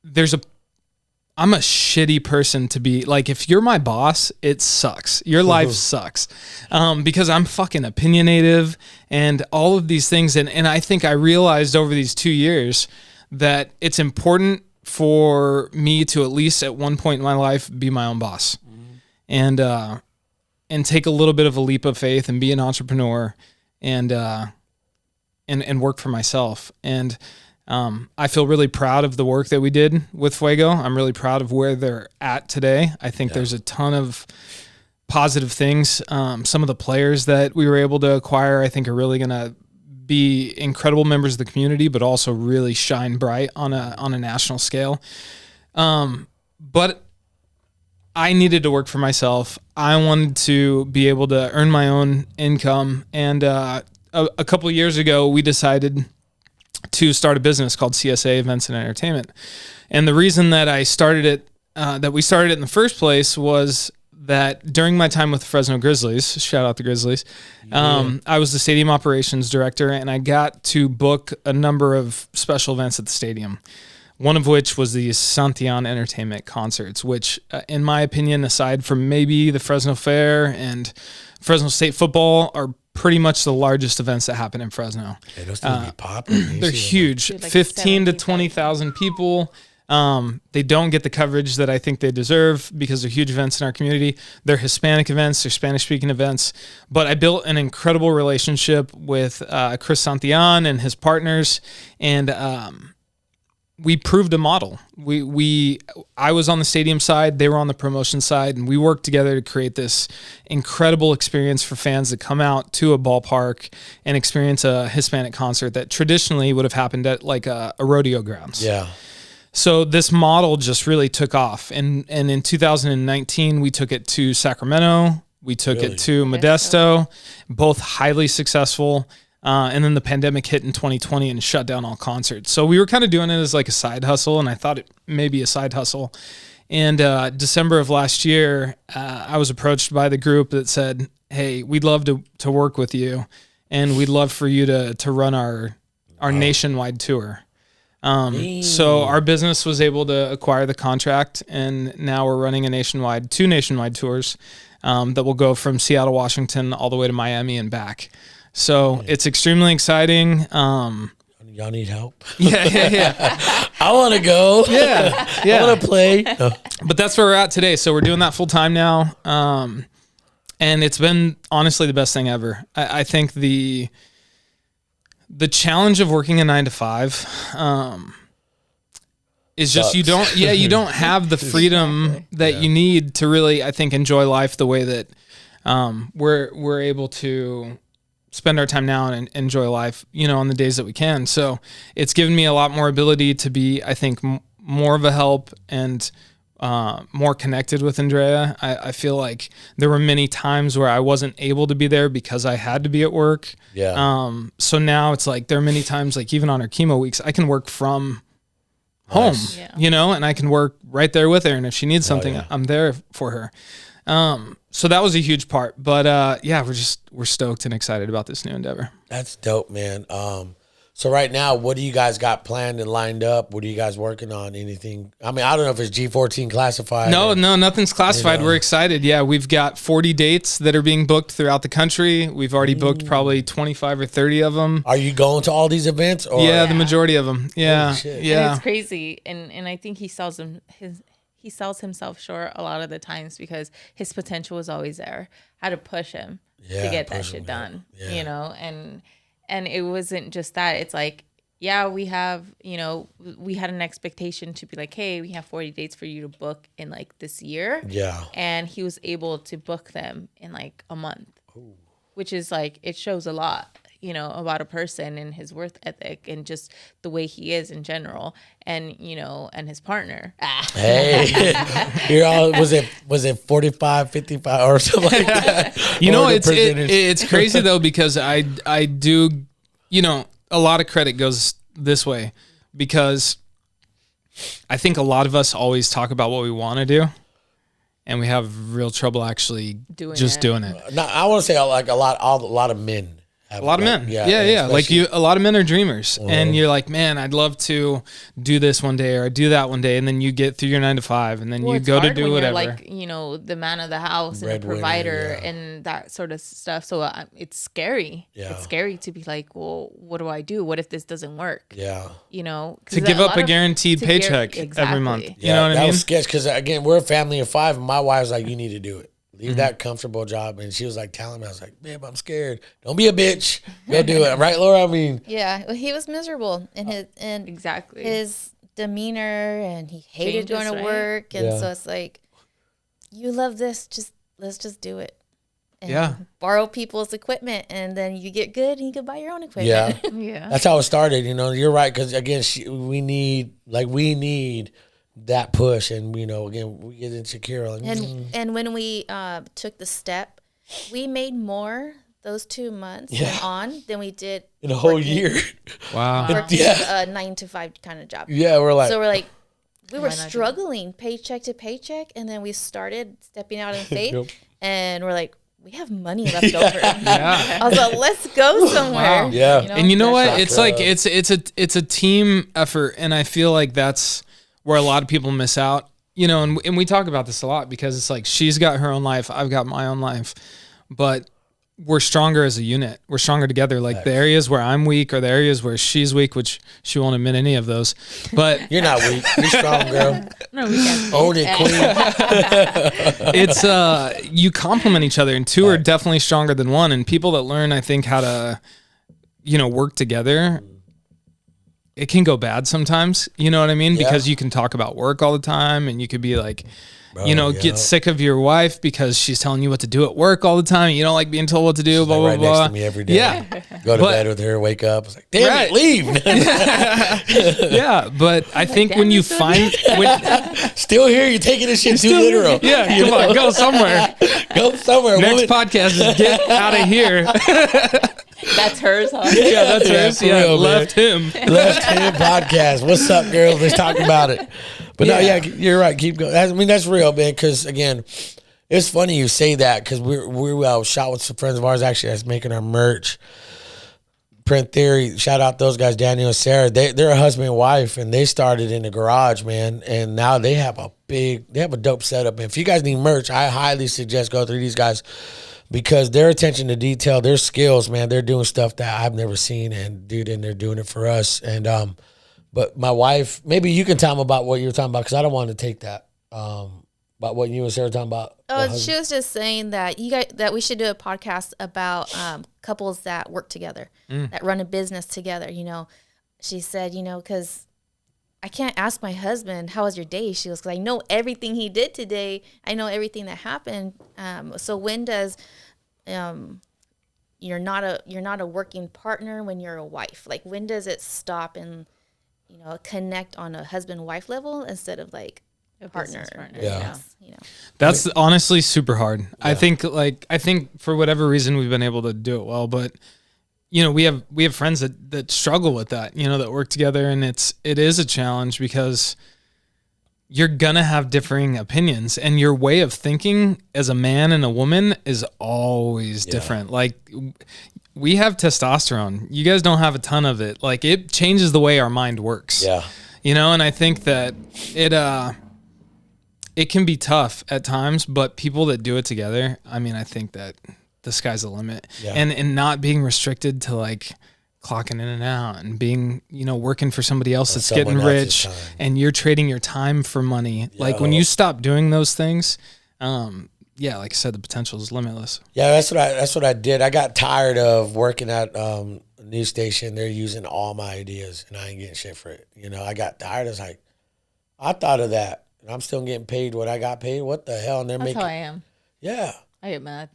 Speaker 4: I'm a shitty person to be, like, if you're my boss, it sucks. Your life sucks. Because I'm fucking opinionative and all of these things. And I think I realized over these 2 years that it's important for me to at least at one point in my life be my own boss, and take a little bit of a leap of faith and be an entrepreneur and work for myself. And I feel really proud of the work that we did with Fuego. I'm really proud of where they're at today. I think there's a ton of positive things. Some of the players that we were able to acquire, I think, are really going to be incredible members of the community, but also really shine bright on a national scale. But I needed to work for myself. I wanted to be able to earn my own income. And a couple of years ago, we decided to start a business called CSA Events and Entertainment. And the reason that I started it, that we started it in the first place, was that during my time with the Fresno Grizzlies, shout out the Grizzlies, I was the stadium operations director, and I got to book a number of special events at the stadium. One of which was the Santillan Entertainment concerts, which, in my opinion, aside from maybe the Fresno Fair and Fresno State football, are pretty much the largest events that happen in Fresno.
Speaker 1: Yeah, those things be popular.
Speaker 4: They're huge, like 15 to 20,000 people. They don't get the coverage that I think they deserve because they're huge events in our community. They're Hispanic events, they're Spanish-speaking events. But I built an incredible relationship with Chris Santillan and his partners, and we proved a model. I was on the stadium side, they were on the promotion side, and we worked together to create this incredible experience for fans that come out to a ballpark and experience a Hispanic concert that traditionally would have happened at like a rodeo grounds.
Speaker 1: Yeah.
Speaker 4: So this model just really took off. And in 2019, we took it to Sacramento. We took it to Modesto, both highly successful. And then the pandemic hit in 2020 and shut down all concerts. So we were kind of doing it as like a side hustle, and I thought it may be a side hustle. And December of last year, I was approached by the group that said, hey, we'd love to work with you, and we'd love for you to run our nationwide tour. So our business was able to acquire the contract, and now we're running two nationwide tours that will go from Seattle, Washington, all the way to Miami and back. So it's extremely exciting.
Speaker 1: Y'all need help?
Speaker 4: Yeah.
Speaker 1: I want to go.
Speaker 4: Yeah.
Speaker 1: I want to play.
Speaker 4: But that's where we're at today. So we're doing that full time now. And it's been honestly the best thing ever. I think the challenge of working a 9 to 5 is just you don't have the freedom that you need to really, I think, enjoy life the way that we're able to spend our time now and enjoy life, on the days that we can. So it's given me a lot more ability to be, I think, more of a help and more connected with Andrea. I feel like there were many times where I wasn't able to be there because I had to be at work.
Speaker 1: Yeah.
Speaker 4: So now it's like there are many times, like even on our chemo weeks, I can work from home, and I can work right there with her. And if she needs something, I'm there for her. So that was a huge part, but we're stoked and excited about this new endeavor.
Speaker 1: That's dope, man. So right now, what do you guys got planned and lined up? What are you guys working on? Anything? I mean, I don't know if it's G14 classified.
Speaker 4: No, nothing's classified. We're excited. Yeah, we've got 40 dates that are being booked throughout the country. We've already booked probably 25 or 30 of them.
Speaker 1: Are you going to all these events? Or?
Speaker 4: Yeah, the majority of them. Yeah,
Speaker 2: And it's crazy, and I think he sells himself short a lot of the times because his potential was always there. How to push him to get that shit done, and it wasn't just that. It's like, we have, we had an expectation to be like, hey, we have 40 dates for you to book in like this year.
Speaker 1: Yeah. And
Speaker 2: he was able to book them in like a month, which is like, it shows a lot, about a person and his work ethic and just the way he is in general, and and his partner.
Speaker 1: Hey, was it 45, 55 or something like that?
Speaker 4: It's crazy though, because I do, a lot of credit goes this way, because I think a lot of us always talk about what we want to do, and we have real trouble actually doing it.
Speaker 1: No, I want to say like a lot of men.
Speaker 4: A lot of men. Yeah. Like a lot of men are dreamers, and you're like, man, I'd love to do this one day, or do that one day. And then you get through your 9 to 5, and then you go to do whatever.
Speaker 2: You're like, the man of the house and the provider and that sort of stuff. So it's scary. Yeah. It's scary to be like, well, what do I do? What if this doesn't work?
Speaker 1: Yeah.
Speaker 4: To give up a guaranteed paycheck every month. You know what I mean?
Speaker 1: That was sketch, because again, we're a family of 5, and my wife's like, you need to do it. Leave that comfortable job. And she was like telling me, I was like, babe, I'm scared. Don't be a bitch. Go do it. Right, Laura? I mean.
Speaker 3: Yeah. Well, he was miserable in his demeanor, and he hated going to work. And so it's like, you love this, just let's just do it. And borrow people's equipment, and then you get good and you can buy your own equipment.
Speaker 2: Yeah.
Speaker 1: That's how it started. You're right. Because again, we need that push, and again, we get insecure. Like,
Speaker 3: and when we took the step, we made more those 2 months than we did
Speaker 1: in a whole year.
Speaker 4: Wow.
Speaker 3: Working a 9 to 5 kind of job.
Speaker 1: Yeah, we're like,
Speaker 3: we were struggling paycheck to paycheck, and then we started stepping out in faith, and we're like, we have money left over. I was like, let's go somewhere.
Speaker 4: Wow.
Speaker 1: Yeah.
Speaker 4: And you know what? It's like it's a team effort, and I feel like that's where a lot of people miss out. And we talk about this a lot, because it's like she's got her own life, I've got my own life, but we're stronger as a unit. We're stronger together. Like the areas where I'm weak or the areas where she's weak, which she won't admit any of those. But
Speaker 1: you're not weak. You're strong, girl.
Speaker 2: No, we can't.
Speaker 1: Own it, queen.
Speaker 4: It's you complement each other, and two are definitely stronger than one. And people that learn, I think, how to, work together, it can go bad sometimes. You know what I mean?
Speaker 1: Yeah.
Speaker 4: Because you can talk about work all the time, and you could be like, get sick of your wife because she's telling you what to do at work all the time. You don't like being told what to do,
Speaker 1: She's
Speaker 4: blah,
Speaker 1: like
Speaker 4: blah,
Speaker 1: right
Speaker 4: blah.
Speaker 1: next to me every day.
Speaker 4: Yeah.
Speaker 1: Go to bed with her, wake up. It's like, damn it, leave.
Speaker 4: Yeah, but I think when you find...
Speaker 1: Still here, you're taking this shit too literal.
Speaker 4: Yeah, come on, go somewhere.
Speaker 1: Go somewhere.
Speaker 4: Next podcast is get out of here.
Speaker 2: That's hers, huh?
Speaker 4: Yeah, that's hers. Yeah,
Speaker 1: real,
Speaker 4: left him
Speaker 1: podcast. What's up, girls? Let's talk about it. But no, you're right. Keep going. I mean, that's real, man. Because again, it's funny you say that, because we shot with some friends of ours actually that's making our merch. Print Theory. Shout out those guys, Daniel and Sarah. They're a husband and wife, and they started in the garage, man. And now they have a dope setup. And if you guys need merch, I highly suggest go through these guys, because their attention to detail, their skills, man, they're doing stuff that I've never seen, and they're doing it for us. And but my wife, maybe you can tell them about what you were talking about, because I don't want to take that. About what you and Sarah were talking about.
Speaker 3: She was just saying that that we should do a podcast about couples that work together, that run a business together. She said, because I can't ask my husband, how was your day? She goes, because I know everything he did today. I know everything that happened. So when does you're not a working partner when you're a wife? Like, when does it stop and connect on a husband-wife level instead of like a partner?
Speaker 1: Yeah.
Speaker 4: That's honestly super hard. Yeah. I think for whatever reason we've been able to do it well, but we have friends that struggle with that, that work together, and it is a challenge, because you're gonna have differing opinions, and your way of thinking as a man and a woman is always different. Like, we have testosterone. You guys don't have a ton of it. Like, it changes the way our mind works.
Speaker 1: Yeah.
Speaker 4: And I think that it can be tough at times, but people that do it together, I mean, I think that the sky's the limit. Yeah. And not being restricted to like clocking in and out, and being, working for somebody else that's getting rich, and you're trading your time for money. Yeah. Like, when you stop doing those things, like I said, the potential is limitless. Yeah,
Speaker 1: that's what I did. I got tired of working at a news station. They're using all my ideas, and I ain't getting shit for it. I got tired. I was like, I thought of that, and I'm still getting paid what I got paid. What the hell? And
Speaker 2: that's how I am.
Speaker 1: Yeah.
Speaker 2: I get mad.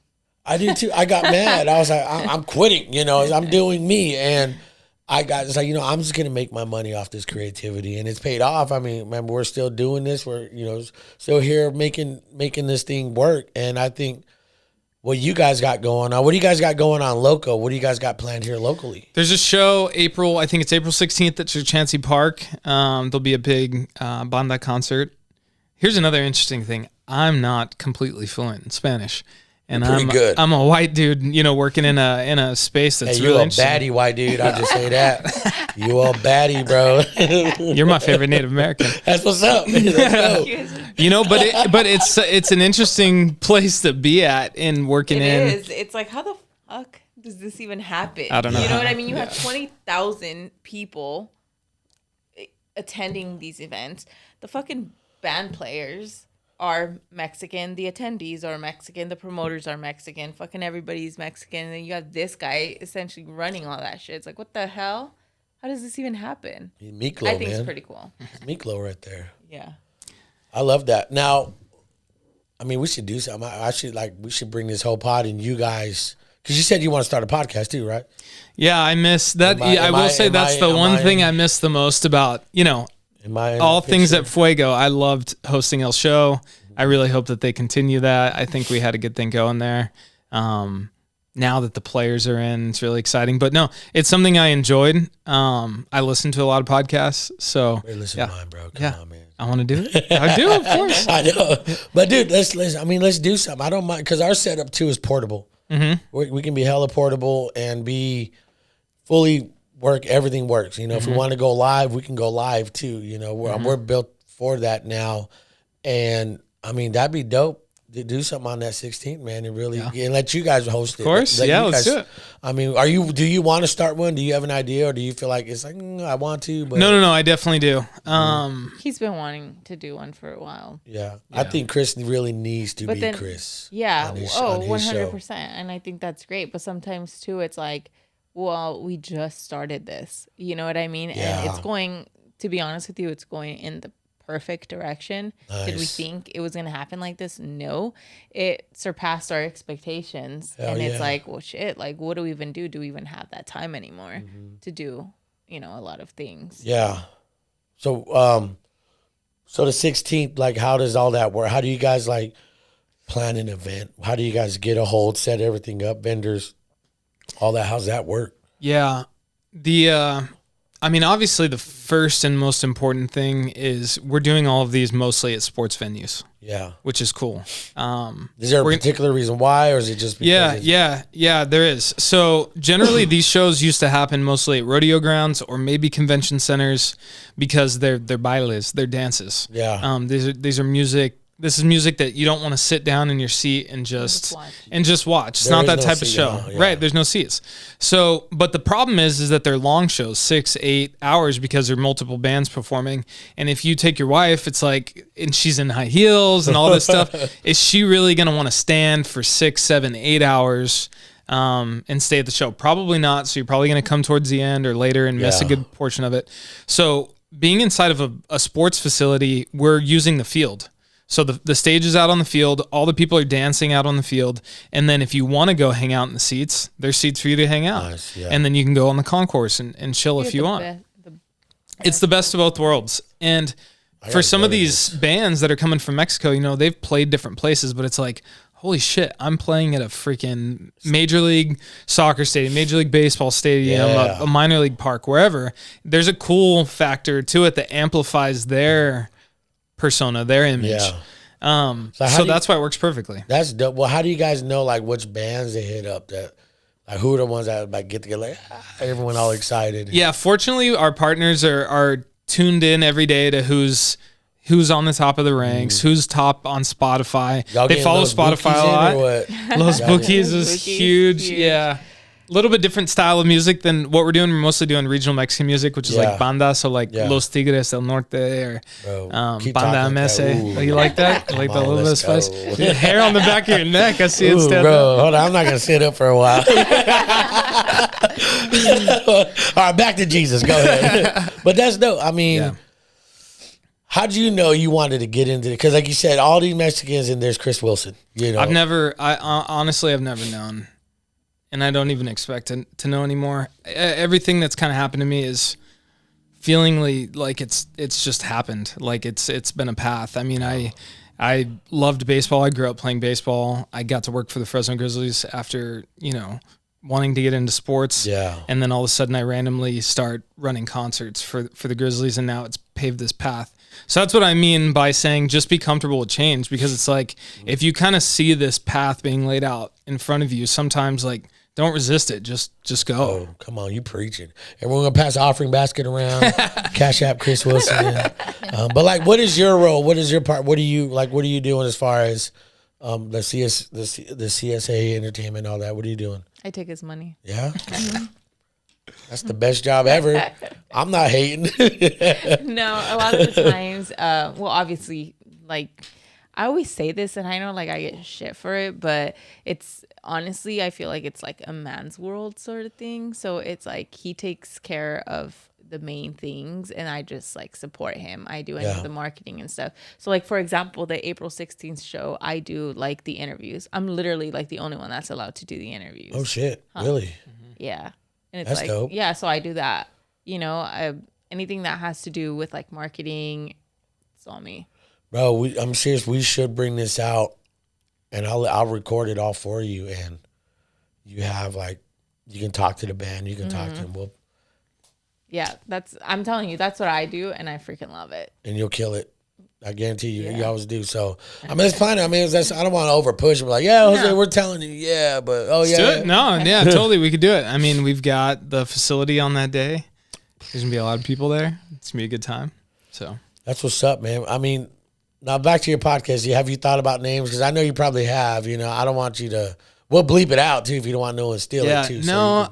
Speaker 1: I did too. I got mad. I was like, I'm quitting. I'm doing me, and it's like, I'm just gonna make my money off this creativity, and it's paid off. I mean, remember, we're still doing this. We're still here making this thing work. And I think what you guys got going on. What do you guys got going on local? What do you guys got planned here locally?
Speaker 4: There's a show I think it's April 16th at Chancey Park. There'll be a big banda concert. Here's another interesting thing. I'm not completely fluent in Spanish. And I'm a white dude, working in a space that's really interesting.
Speaker 1: You're a baddie white dude. I'll just say that. You a baddie, bro.
Speaker 4: You're my favorite Native American.
Speaker 1: That's what's up.
Speaker 4: But it's an interesting place to be at and working in.
Speaker 2: It is. It's like, how the fuck does this even happen?
Speaker 4: I don't know.
Speaker 2: You know what I mean? You have 20,000 people attending these events. The fucking band players are Mexican, the attendees are Mexican, the promoters are Mexican, fucking everybody's Mexican, and then you got this guy essentially running all that shit. It's like, what the hell? How does this even happen?
Speaker 1: Miklo,
Speaker 2: I think it's pretty cool.
Speaker 1: It's Miklo right there.
Speaker 2: Yeah.
Speaker 1: I love that. Now, I mean, we should do something. We should bring this whole pod and you guys, because you said you want to start a podcast too, right?
Speaker 4: Yeah, I miss that. I will say that's the one thing I miss the most about, all things at Fuego. I loved hosting El Show. I really hope that they continue that. I think we had a good thing going there. Now that the players are in, it's really exciting. But no, it's something I enjoyed. I listen to a lot of podcasts. So
Speaker 1: listen to mine, bro. Come on, man.
Speaker 4: I want to do it. I do, of course.
Speaker 1: I know. But dude, let's do something. I don't mind, because our setup too is portable. Mm-hmm. We can be hella portable and be fully everything works. If we want to go live, we can go live too. We're built for that now. And I mean, that'd be dope to do something on that 16th, man, and really and let you guys host it.
Speaker 4: Of course, let's do it.
Speaker 1: I mean, do you want to start one? Do you have an idea, or do you feel like it's like I want to? But
Speaker 4: no, I definitely do.
Speaker 2: He's been wanting to do one for a while.
Speaker 1: Yeah. I think Chris really needs to be Chris.
Speaker 2: Yeah. 100%. And I think that's great. But sometimes too, it's like, well, we just started this. You know what I mean?
Speaker 1: Yeah.
Speaker 2: And it's going, to be honest with you, it's going in the perfect direction.
Speaker 1: Nice.
Speaker 2: Did we think it was going to happen like this? No. It surpassed our expectations. It's like, well, shit, like, what do we even do? Do we even have that time anymore to do, a lot of things?
Speaker 1: Yeah. So, so the 16th, like, how does all that work? How do you guys, like, plan an event? How do you guys get a hold, set everything up, vendors, all that? How's that work?
Speaker 4: Yeah. Obviously the first and most important thing is we're doing all of these mostly at sports venues.
Speaker 1: Yeah.
Speaker 4: Which is cool.
Speaker 1: Is there a particular reason why, or is it just because
Speaker 4: Yeah, there is. So generally these shows used to happen mostly at rodeo grounds or maybe convention centers because they're bailes, they're dances.
Speaker 1: Yeah.
Speaker 4: These are music. This is music that you don't want to sit down in your seat and just watch. It's not that type of show. Right, there's no seats. So, but the problem is that they're long shows, 6-8 hours, because there are multiple bands performing. And if you take your wife, it's like, and she's in high heels and all this stuff, is she really going to want to stand for 6, 7, 8 hours and stay at the show? Probably not. So you're probably going to come towards the end or later and miss a good portion of it. So being inside of a sports facility, we're using the field. So the stage is out on the field. All the people are dancing out on the field. And then if you want to go hang out in the seats, there's seats for you to hang out.
Speaker 1: Nice, yeah.
Speaker 4: And then you can go on the concourse and chill if you want. It's the best of both worlds. And for some of these bands that are coming from Mexico, they've played different places, but it's like, holy shit, I'm playing at a freaking Major League Soccer stadium, Major League Baseball stadium, a minor league park, wherever. There's a cool factor to it that amplifies their persona, their image. So that's why it works perfectly.
Speaker 1: That's dope. Well, how do you guys know, like, which bands they hit up? That, like, who are the ones that like get together, like, everyone all excited?
Speaker 4: Yeah, fortunately, our partners are tuned in every day to who's on the top of the ranks, who's top on Spotify. They follow Spotify a lot. Los Bookies is huge. Yeah. A little bit different style of music than what we're doing. We're mostly doing regional Mexican music, which is like banda, so like Los Tigres del Norte or Banda MS. Oh, you like that? You like that little bit of spice? Dude, hair on the back of your neck. I see it stand
Speaker 1: up. Hold on, I'm not going to sit up for a while. All right, back to Jesus. Go ahead. But that's dope. I mean, how did you know you wanted to get into it? Because like you said, all these Mexicans, and there's Chris Wilson.
Speaker 4: Honestly, I've never known. And I don't even expect to know anymore. Everything that's kind of happened to me is feeling like it's just happened. Like it's been a path. I mean, I loved baseball. I grew up playing baseball. I got to work for the Fresno Grizzlies after, wanting to get into sports. Yeah. And then all of a sudden I randomly start running concerts for the Grizzlies, and now it's paved this path. So that's what I mean by saying just be comfortable with change, because it's like if you kind of see this path being laid out in front of you, sometimes like don't resist it. Just go.
Speaker 1: Oh, come on, you preaching. And we're going to pass the offering basket around. Cash App Chris Wilson. But like, what is your role? What is your part? What are you doing as far as the CSA entertainment, all that? What are you doing?
Speaker 2: I take his money.
Speaker 1: Yeah. That's the best job ever. I'm not hating.
Speaker 2: No, a lot of the times, obviously, like, I always say this, and I know, like, I get shit for it, but it's honestly, I feel like it's like a man's world sort of thing. So it's like he takes care of the main things, and I just like support him. I do any of the marketing and stuff. So like, for example, the April 16th show, I do like the interviews. I'm literally like the only one that's allowed to do the interviews.
Speaker 1: Oh shit. Really?
Speaker 2: Yeah. And it's
Speaker 1: That's
Speaker 2: like,
Speaker 1: dope.
Speaker 2: yeah, so I do that. You know, anything that has to do with like marketing, it's all me.
Speaker 1: Bro, I'm serious. We should bring this out, and I'll record it all for you, and you have like, you can talk to the band, you can talk to them.
Speaker 2: Yeah, I'm telling you, that's what I do, and I freaking love it.
Speaker 1: And you'll kill it. I guarantee you. You always do. So, I mean, it's fine. I mean, I don't want to over push. Like, yeah, Jose, we're telling you, but
Speaker 4: Let's do it. No, yeah, totally. We could do it. I mean, we've got the facility on that day. There's gonna be a lot of people there. It's gonna be a good time. So
Speaker 1: that's what's up, man. I mean, now back to your podcast. Have you thought about names? Because I know you probably have. You know, I don't want you to. We'll bleep it out too if you don't want no one to steal it too.
Speaker 4: No,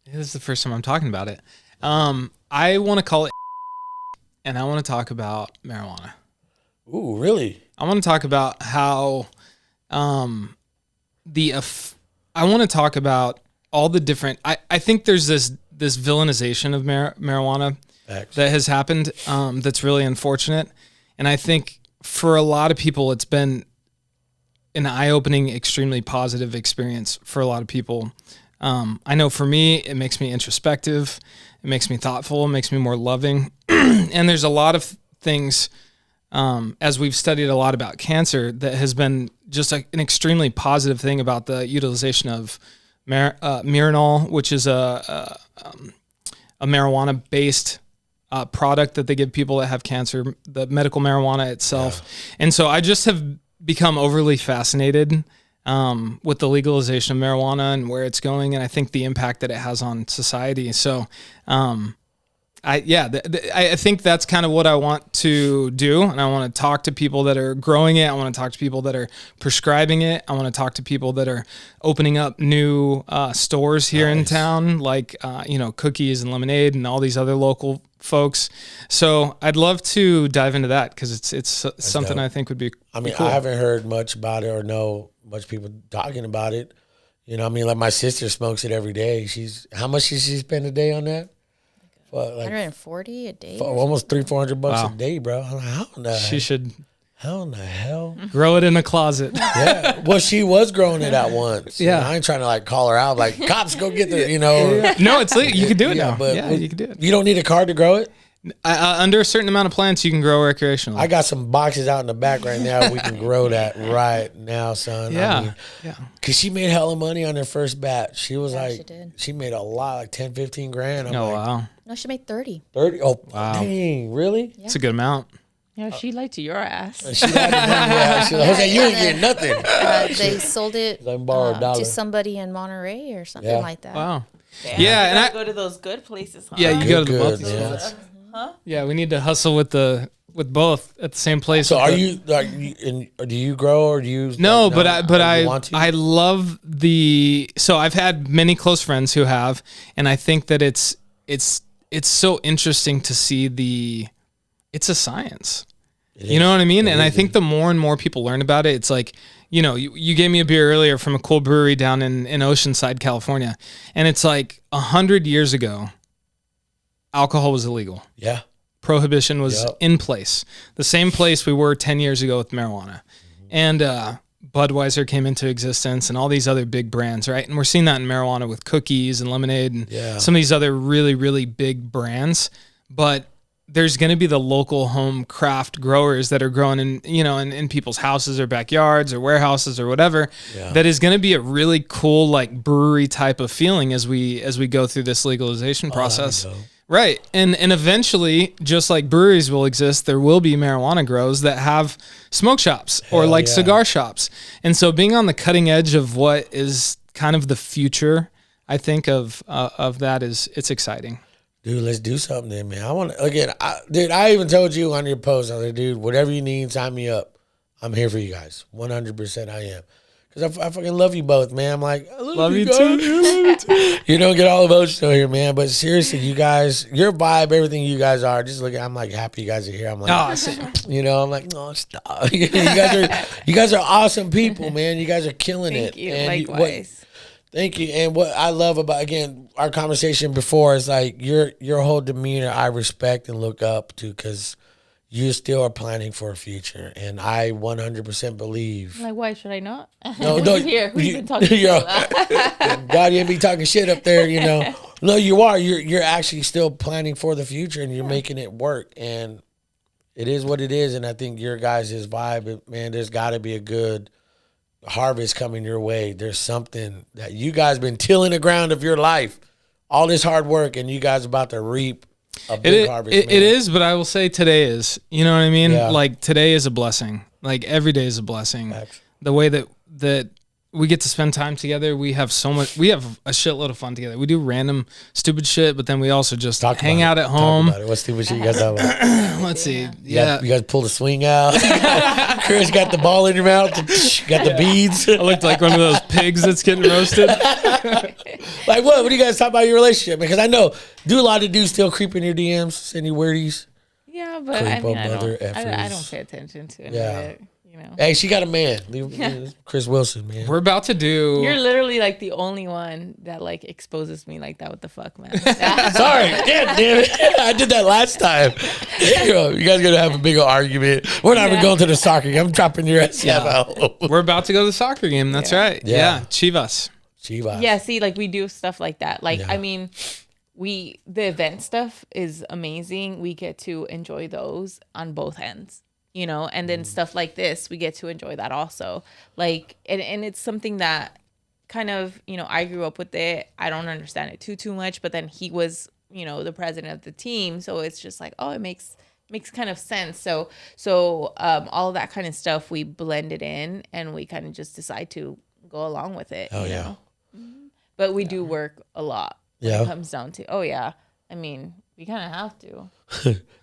Speaker 4: this is the first time I'm talking about it. I want to call it, and I want to talk about marijuana.
Speaker 1: Ooh, really?
Speaker 4: I want to talk about how I want to talk about all the different. I think there's this villainization of marijuana that has happened that's really unfortunate, and I think for a lot of people it's been an eye-opening, extremely positive experience for a lot of people. I know for me, it makes me introspective, it makes me thoughtful, it makes me more loving. And there's a lot of things, as we've studied a lot about cancer, that has been just an extremely positive thing about the utilization of Mirinol, which is a marijuana-based product that they give people that have cancer, the medical marijuana itself. Yeah. And so I just have become overly fascinated with the legalization of marijuana and where it's going, and I think the impact that it has on society. So, I think that's kind of what I want to do, and I want to talk to people that are growing it. I want to talk to people that are prescribing it. I want to talk to people that are opening up new stores here in town, like Cookies and Lemonade and all these other local folks. So I'd love to dive into that because it's something dope. I think would be. I mean, cool.
Speaker 1: I haven't heard much about it or know much people talking about it. You know, I mean, like my sister smokes it every day. How much does she spend a day on that?
Speaker 3: Like 140 a day.
Speaker 1: Almost $300-400 a day, bro. I'm like, how in the
Speaker 4: she should.
Speaker 1: How in the hell?
Speaker 4: Grow it in a closet.
Speaker 1: Yeah. Well, she was growing it at once. Yeah. I ain't trying to like call her out. Like, cops, go get the, you know.
Speaker 4: No, it's legal. You can do it now. But you can do it.
Speaker 1: You don't need a card to grow it?
Speaker 4: Under a certain amount of plants, you can grow recreationally.
Speaker 1: I got some boxes out in the back right now. We can grow that right now, son.
Speaker 4: Yeah.
Speaker 1: I mean, because she made hella money on her first batch. She was she made a lot, like 10, 15 grand.
Speaker 4: Wow.
Speaker 3: No, she made 30.
Speaker 1: 30? Oh, wow. Dang, really?
Speaker 4: It's a good amount.
Speaker 2: Yeah, she lied to your ass.
Speaker 1: She lied to me. Jose, you ain't getting nothing.
Speaker 3: They sold it to somebody in Monterey or something like that.
Speaker 4: Wow.
Speaker 2: Yeah, and I go to those good places. Huh?
Speaker 4: Yeah, you go to the both spots. Huh? Yeah, we need to hustle with both at the same place.
Speaker 1: So do you grow or do you?
Speaker 4: No, but I love so I've had many close friends who have, and I think that it's so interesting to see it's a science. You know what I mean? And I think the more and more people learn about it, it's like, you gave me a beer earlier from a cool brewery down in Oceanside, California. And it's like 100 years ago, alcohol was illegal.
Speaker 1: Yeah.
Speaker 4: Prohibition was in place. The same place we were 10 years ago with marijuana. Mm-hmm. And Budweiser came into existence and all these other big brands, right? And we're seeing that in marijuana with Cookies and Lemonade and some of these other really, really big brands. But there's going to be the local home craft growers that are growing in people's houses or backyards or warehouses or whatever. Yeah. That is going to be a really cool like brewery type of feeling as we go through this legalization process. Right. And eventually, just like breweries will exist, there will be marijuana grows that have smoke shops or cigar shops. And so being on the cutting edge of what is kind of the future, I think of that it's exciting.
Speaker 1: Dude, let's do something then, man. I even told you on your post, I was like, dude, whatever you need, sign me up. I'm here for you guys. 100% I am. Because I fucking love you both, man. I'm like, I love you too. You don't get all emotional here, man. But seriously, you guys, your vibe, everything you guys are, I'm like happy you guys are here. I'm like, I'm like, no, stop. You guys are awesome people, man. You guys are killing it.
Speaker 2: Thank you, likewise.
Speaker 1: Thank you. And what I love about, again, our conversation before is like your whole demeanor I respect and look up to, because you still are planning for a future. And I 100% believe.
Speaker 2: Like, why should I not?
Speaker 1: No,
Speaker 2: Here, who's been talking to
Speaker 1: God, you ain't be talking shit up there, you know. No, you are. You're actually still planning for the future, and you're making it work. And it is what it is. And I think your guys' vibe, man, there's got to be a good harvest coming your way. There's something that you guys been tilling the ground of your life, all this hard work, and you guys about to reap a big harvest.
Speaker 4: It is, but I will say today is. You know what I mean?
Speaker 1: Yeah.
Speaker 4: Like today is a blessing. Like every day is a blessing.
Speaker 1: Facts.
Speaker 4: The way that we get to spend time together, we have we have a shitload of fun together. We do random stupid shit, but then we also just hang out at home.
Speaker 1: What stupid shit you guys talking about?
Speaker 4: Let's see.
Speaker 1: You guys pull the swing out. Chris got the ball in your mouth. Got the beads.
Speaker 4: I looked like one of those pigs that's getting roasted.
Speaker 1: Like what? What do you guys talk about your relationship? Because I know a lot of dudes still creep in your DMs, send you weirdies.
Speaker 2: Yeah, but I don't pay attention to any of it. You know.
Speaker 1: Hey, she got a man. Chris Wilson, man.
Speaker 4: We're about to do.
Speaker 2: You're literally like the only one that like exposes me like that. What the fuck, man?
Speaker 1: Sorry, damn it. I did that last time. You guys gonna have a big argument. We're not even going to the soccer game. I'm dropping your ass out.
Speaker 4: We're about to go to the soccer game. That's right. Yeah. Chivas.
Speaker 2: Yeah. See, like we do stuff like that. Like
Speaker 1: Yeah.
Speaker 2: I mean, the event stuff is amazing. We get to enjoy those on both ends. You know, and then stuff like this, we get to enjoy that also. Like, and it's something that kind of, you know, I grew up with it. I don't understand it too much, but then he was, you know, the president of the team. So it's just like, oh, it makes kind of sense. So all of that kind of stuff, we blend it in and we kind of just decide to go along with it.
Speaker 1: Oh,
Speaker 2: you
Speaker 1: yeah.
Speaker 2: know? But we do work a lot when it comes down to, I mean, we kind of have to.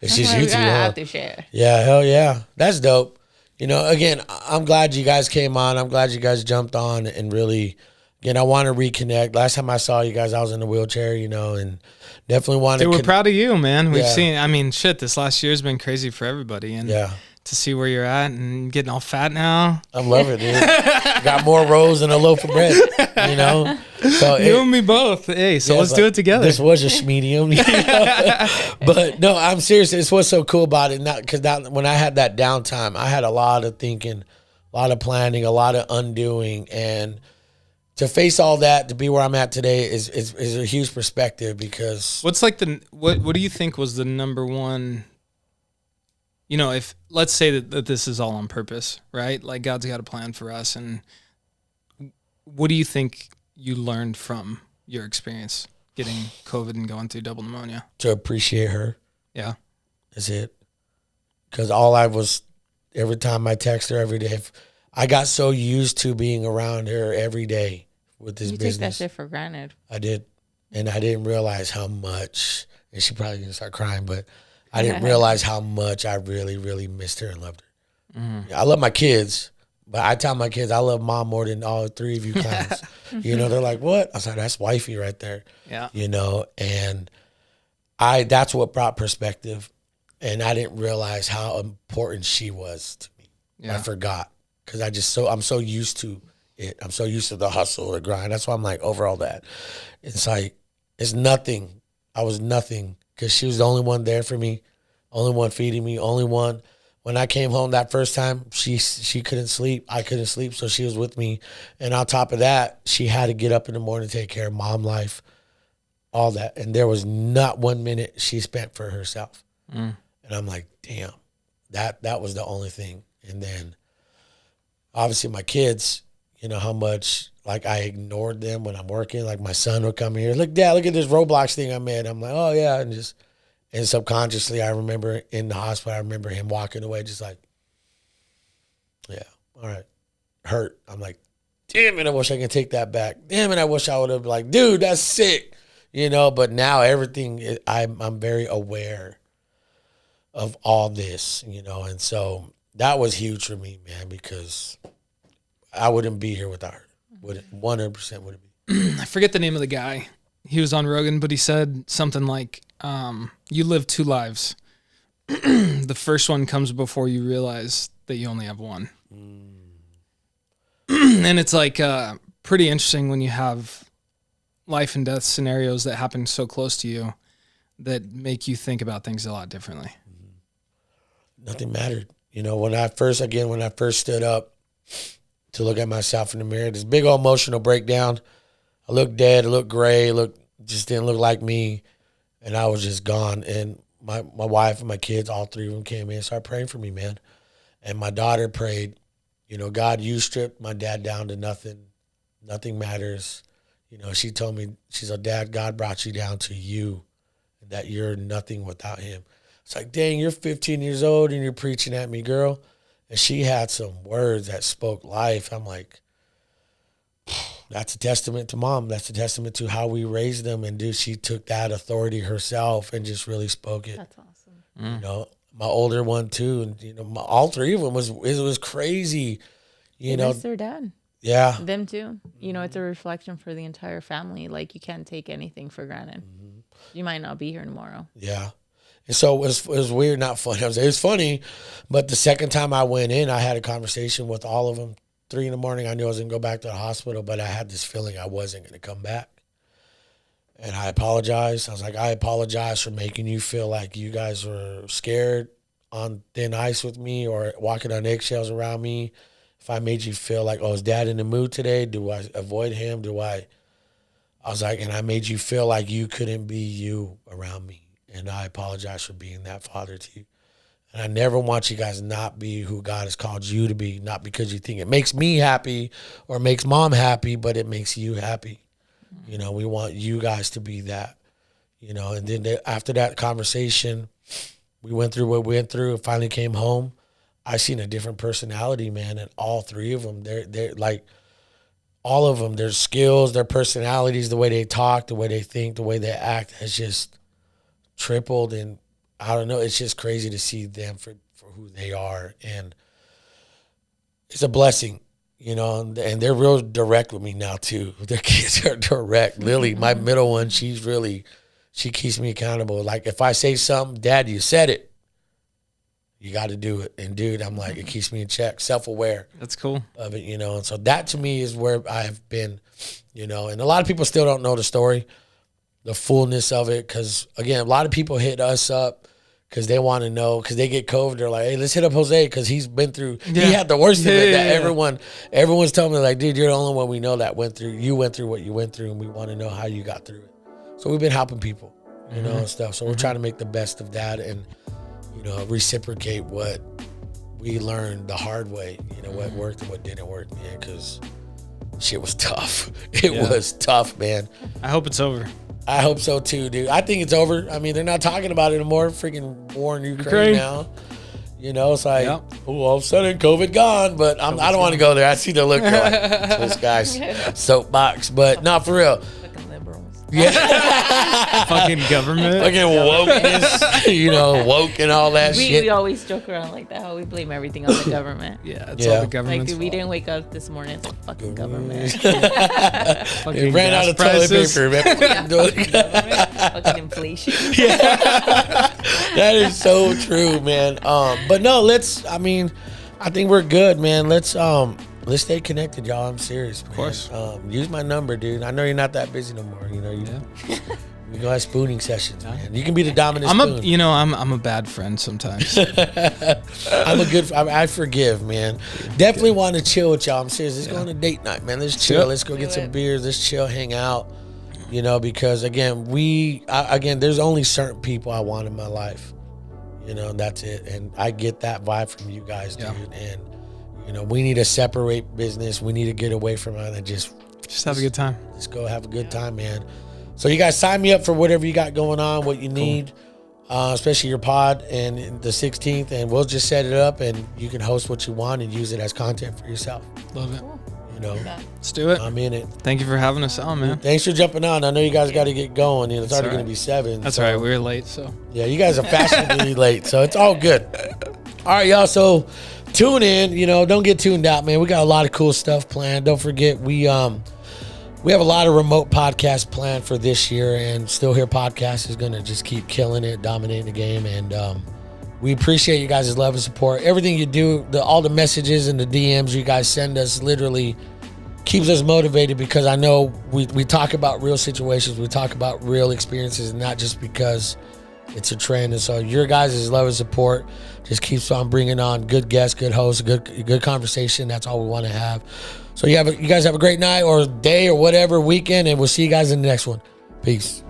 Speaker 1: It's just you two,
Speaker 2: have to share.
Speaker 1: Yeah, hell yeah. That's dope. You know, again, I'm glad you guys came on. I'm glad you guys jumped on and really, again, I want to reconnect. Last time I saw you guys, I was in a wheelchair, you know, and definitely want to.
Speaker 4: Dude, we're proud of you, man. We've seen, I mean, shit, this last year's been crazy for everybody. And to see where you're at and getting all fat now.
Speaker 1: I'm loving it, dude. Got more rolls than a loaf of bread, you know? So
Speaker 4: you and me both. Hey, so let's do it together.
Speaker 1: This was a medium, you know? But no, I'm serious. It's what's so cool about it. Because when I had that downtime, I had a lot of thinking, a lot of planning, a lot of undoing. And to face all that, to be where I'm at today is a huge perspective because.
Speaker 4: What's like what do you think was the number one, you know, if let's say that this is all on purpose, right? Like God's got a plan for us. And what do you think you learned from your experience getting COVID and going through double pneumonia?
Speaker 1: To appreciate her.
Speaker 4: Yeah.
Speaker 1: That's it. Because every time I text her every day, I got so used to being around her every day with this business.
Speaker 2: You take that shit for granted.
Speaker 1: I did. And I didn't realize how much, and she probably didn't start crying, but I didn't realize how much I really, really missed her and loved her. Mm-hmm. I love my kids, but I tell my kids I love mom more than all three of you clowns. You know, they're like, what? I was like, that's wifey right there.
Speaker 4: Yeah.
Speaker 1: You know, and that's what brought perspective. And I didn't realize how important she was to me. Yeah. I forgot because I'm so used to it. I'm so used to the hustle, the grind. That's why I'm like, over all that. It's like, it's nothing. I was nothing because she was the only one there for me, only one feeding me, only one. When I came home that first time, she couldn't sleep. I couldn't sleep, so she was with me. And on top of that, she had to get up in the morning to take care of mom life, all that. And there was not 1 minute she spent for herself. Mm. And I'm like, damn, that was the only thing. And then obviously my kids, you know how much like I ignored them when I'm working. Like my son would come here, look, Dad, look at this Roblox thing I made. I'm like, oh yeah, and subconsciously I remember in the hospital, I remember him walking away just like, yeah, all right, hurt. I'm like, damn it, I wish I could take that back. Damn it, I wish I would have been like, dude, that's sick, you know. But now everything, I'm very aware of all this, you know, and so that was huge for me, man, because I wouldn't be here without her. 100% would be.
Speaker 4: I forget the name of the guy. He was on Rogan, but he said something like, you live two lives. The first one comes before you realize that you only have one. And it's like pretty interesting when you have life and death scenarios that happen so close to you that make you think about things a lot differently.
Speaker 1: Nothing mattered. You know, when I first stood up to look at myself in the mirror, this big old emotional breakdown. I looked dead, I looked gray, just didn't look like me, and I was just gone. And my wife and my kids, all three of them came in and started praying for me, man. And my daughter prayed, you know, God, you stripped my dad down to nothing. Nothing matters. You know, she told me, she said, Dad, God brought you down to you, and that you're nothing without him. It's like, dang, you're 15 years old and you're preaching at me, girl. And she had some words that spoke life. I'm like, that's a testament to Mom. That's a testament to how we raised them. And dude, she took that authority herself and just really spoke it.
Speaker 2: That's awesome.
Speaker 1: You know, my older one too, and you know, all three of them was crazy. You know,
Speaker 2: miss their dad.
Speaker 1: Yeah,
Speaker 2: Them too. You know, it's a reflection for the entire family. Like, you can't take anything for granted. You might not be here tomorrow.
Speaker 1: yeah. And so it was weird, not funny. It was funny, but the second time I went in, I had a conversation with all of them. 3 a.m, I knew I was going to go back to the hospital, but I had this feeling I wasn't going to come back. And I apologized. I was like, I apologize for making you feel like you guys were scared on thin ice with me or walking on eggshells around me. If I made you feel like, oh, is Dad in the mood today? Do I avoid him? I was like, and I made you feel like you couldn't be you around me. And I apologize for being that father to you. And I never want you guys not be who God has called you to be, not because you think it makes me happy or makes Mom happy, but it makes you happy. You know, we want you guys to be that, you know. And then after that conversation, we went through what we went through and finally came home. I seen a different personality, man, and all three of them, they're like, all of them, their skills, their personalities, the way they talk, the way they think, the way they act has just tripled. And I don't know, it's just crazy to see them for who they are. And it's a blessing, you know, and they're real direct with me now too. Their kids are direct. Lily, my middle one, she keeps me accountable. Like, if I say something, Dad, you said it, you got to do it. And dude, I'm like, it keeps me in check, self-aware.
Speaker 4: That's cool.
Speaker 1: Of it, you know. And so that to me is where I've been, you know. And a lot of people still don't know the story, the fullness of it. Because, again, a lot of people hit us up because they want to know, because they get COVID. They're like, hey, let's hit up Jose because he's been through, he had the worst of it. That everyone's telling me, like, dude, you're the only one we know that you went through what you went through, and we want to know how you got through it. So we've been helping people, you know, and stuff. So we're trying to make the best of that and, you know, reciprocate what we learned the hard way, you know, what worked and what didn't work, man, because shit was tough. It was tough, man.
Speaker 4: I hope it's over.
Speaker 1: I hope so too, dude. I think it's over. I mean, they're not talking about it anymore. Freaking war in Ukraine now. You know, it's like, oh, all of a sudden COVID gone, but I don't want to go there. I see the look like this guy's soapbox, but not for real.
Speaker 2: Fucking liberals.
Speaker 1: Yeah.
Speaker 4: Fucking government.
Speaker 1: Fucking wokeness, you know, woke and all that shit.
Speaker 2: We always joke around like that, how we blame everything on the government.
Speaker 4: It's all the government's
Speaker 2: Like, we
Speaker 4: fault.
Speaker 2: didn't wake up this morning, it's the fucking government.
Speaker 1: It ran out of toilet paper, man.
Speaker 2: Fucking inflation.
Speaker 1: That is so true, man. But no, I think we're good, man. Let's stay connected, y'all. I'm serious, man.
Speaker 4: Of course.
Speaker 1: Use my number, dude. I know you're not that busy no more. You know, we go have spooning sessions, man. You can be the dominant spoon.
Speaker 4: I'm a bad friend sometimes.
Speaker 1: I forgive, man. Definitely want to chill with y'all. I'm serious. Let's go on a date night, man. Let's chill. Let's go get some beers. Let's chill, hang out. You know, because again, there's only certain people I want in my life. You know, that's it. And I get that vibe from you guys, dude. And you know, we need to separate business. We need to get away from it and just
Speaker 4: have a good time.
Speaker 1: Let's go have a good time, man. So you guys sign me up for whatever you got going on, what you need, especially your pod and the 16th, and we'll just set it up and you can host what you want and use it as content for yourself.
Speaker 4: Love it.
Speaker 1: You know,
Speaker 4: let's do it.
Speaker 1: I'm in it.
Speaker 4: Thank you for having us on, man.
Speaker 1: Thanks for jumping on. I know you guys got to get going. You know, it's already going to be 7.
Speaker 4: That's all right. We were late, so.
Speaker 1: Yeah, you guys are fashionably late, so it's all good. All right, y'all. So tune in. You know, don't get tuned out, man. We got a lot of cool stuff planned. Don't forget, we have a lot of remote podcasts planned for this year, and Still Here Podcast is going to just keep killing it, dominating the game, and we appreciate you guys' love and support. Everything you do, all the messages and the DMs you guys send us literally keeps us motivated, because I know we talk about real situations, we talk about real experiences, and not just because it's a trend. And so your guys' love and support just keeps on bringing on good guests, good hosts, good conversation. That's all we want to have. So you guys have a great night or day or whatever, weekend, and we'll see you guys in the next one. Peace.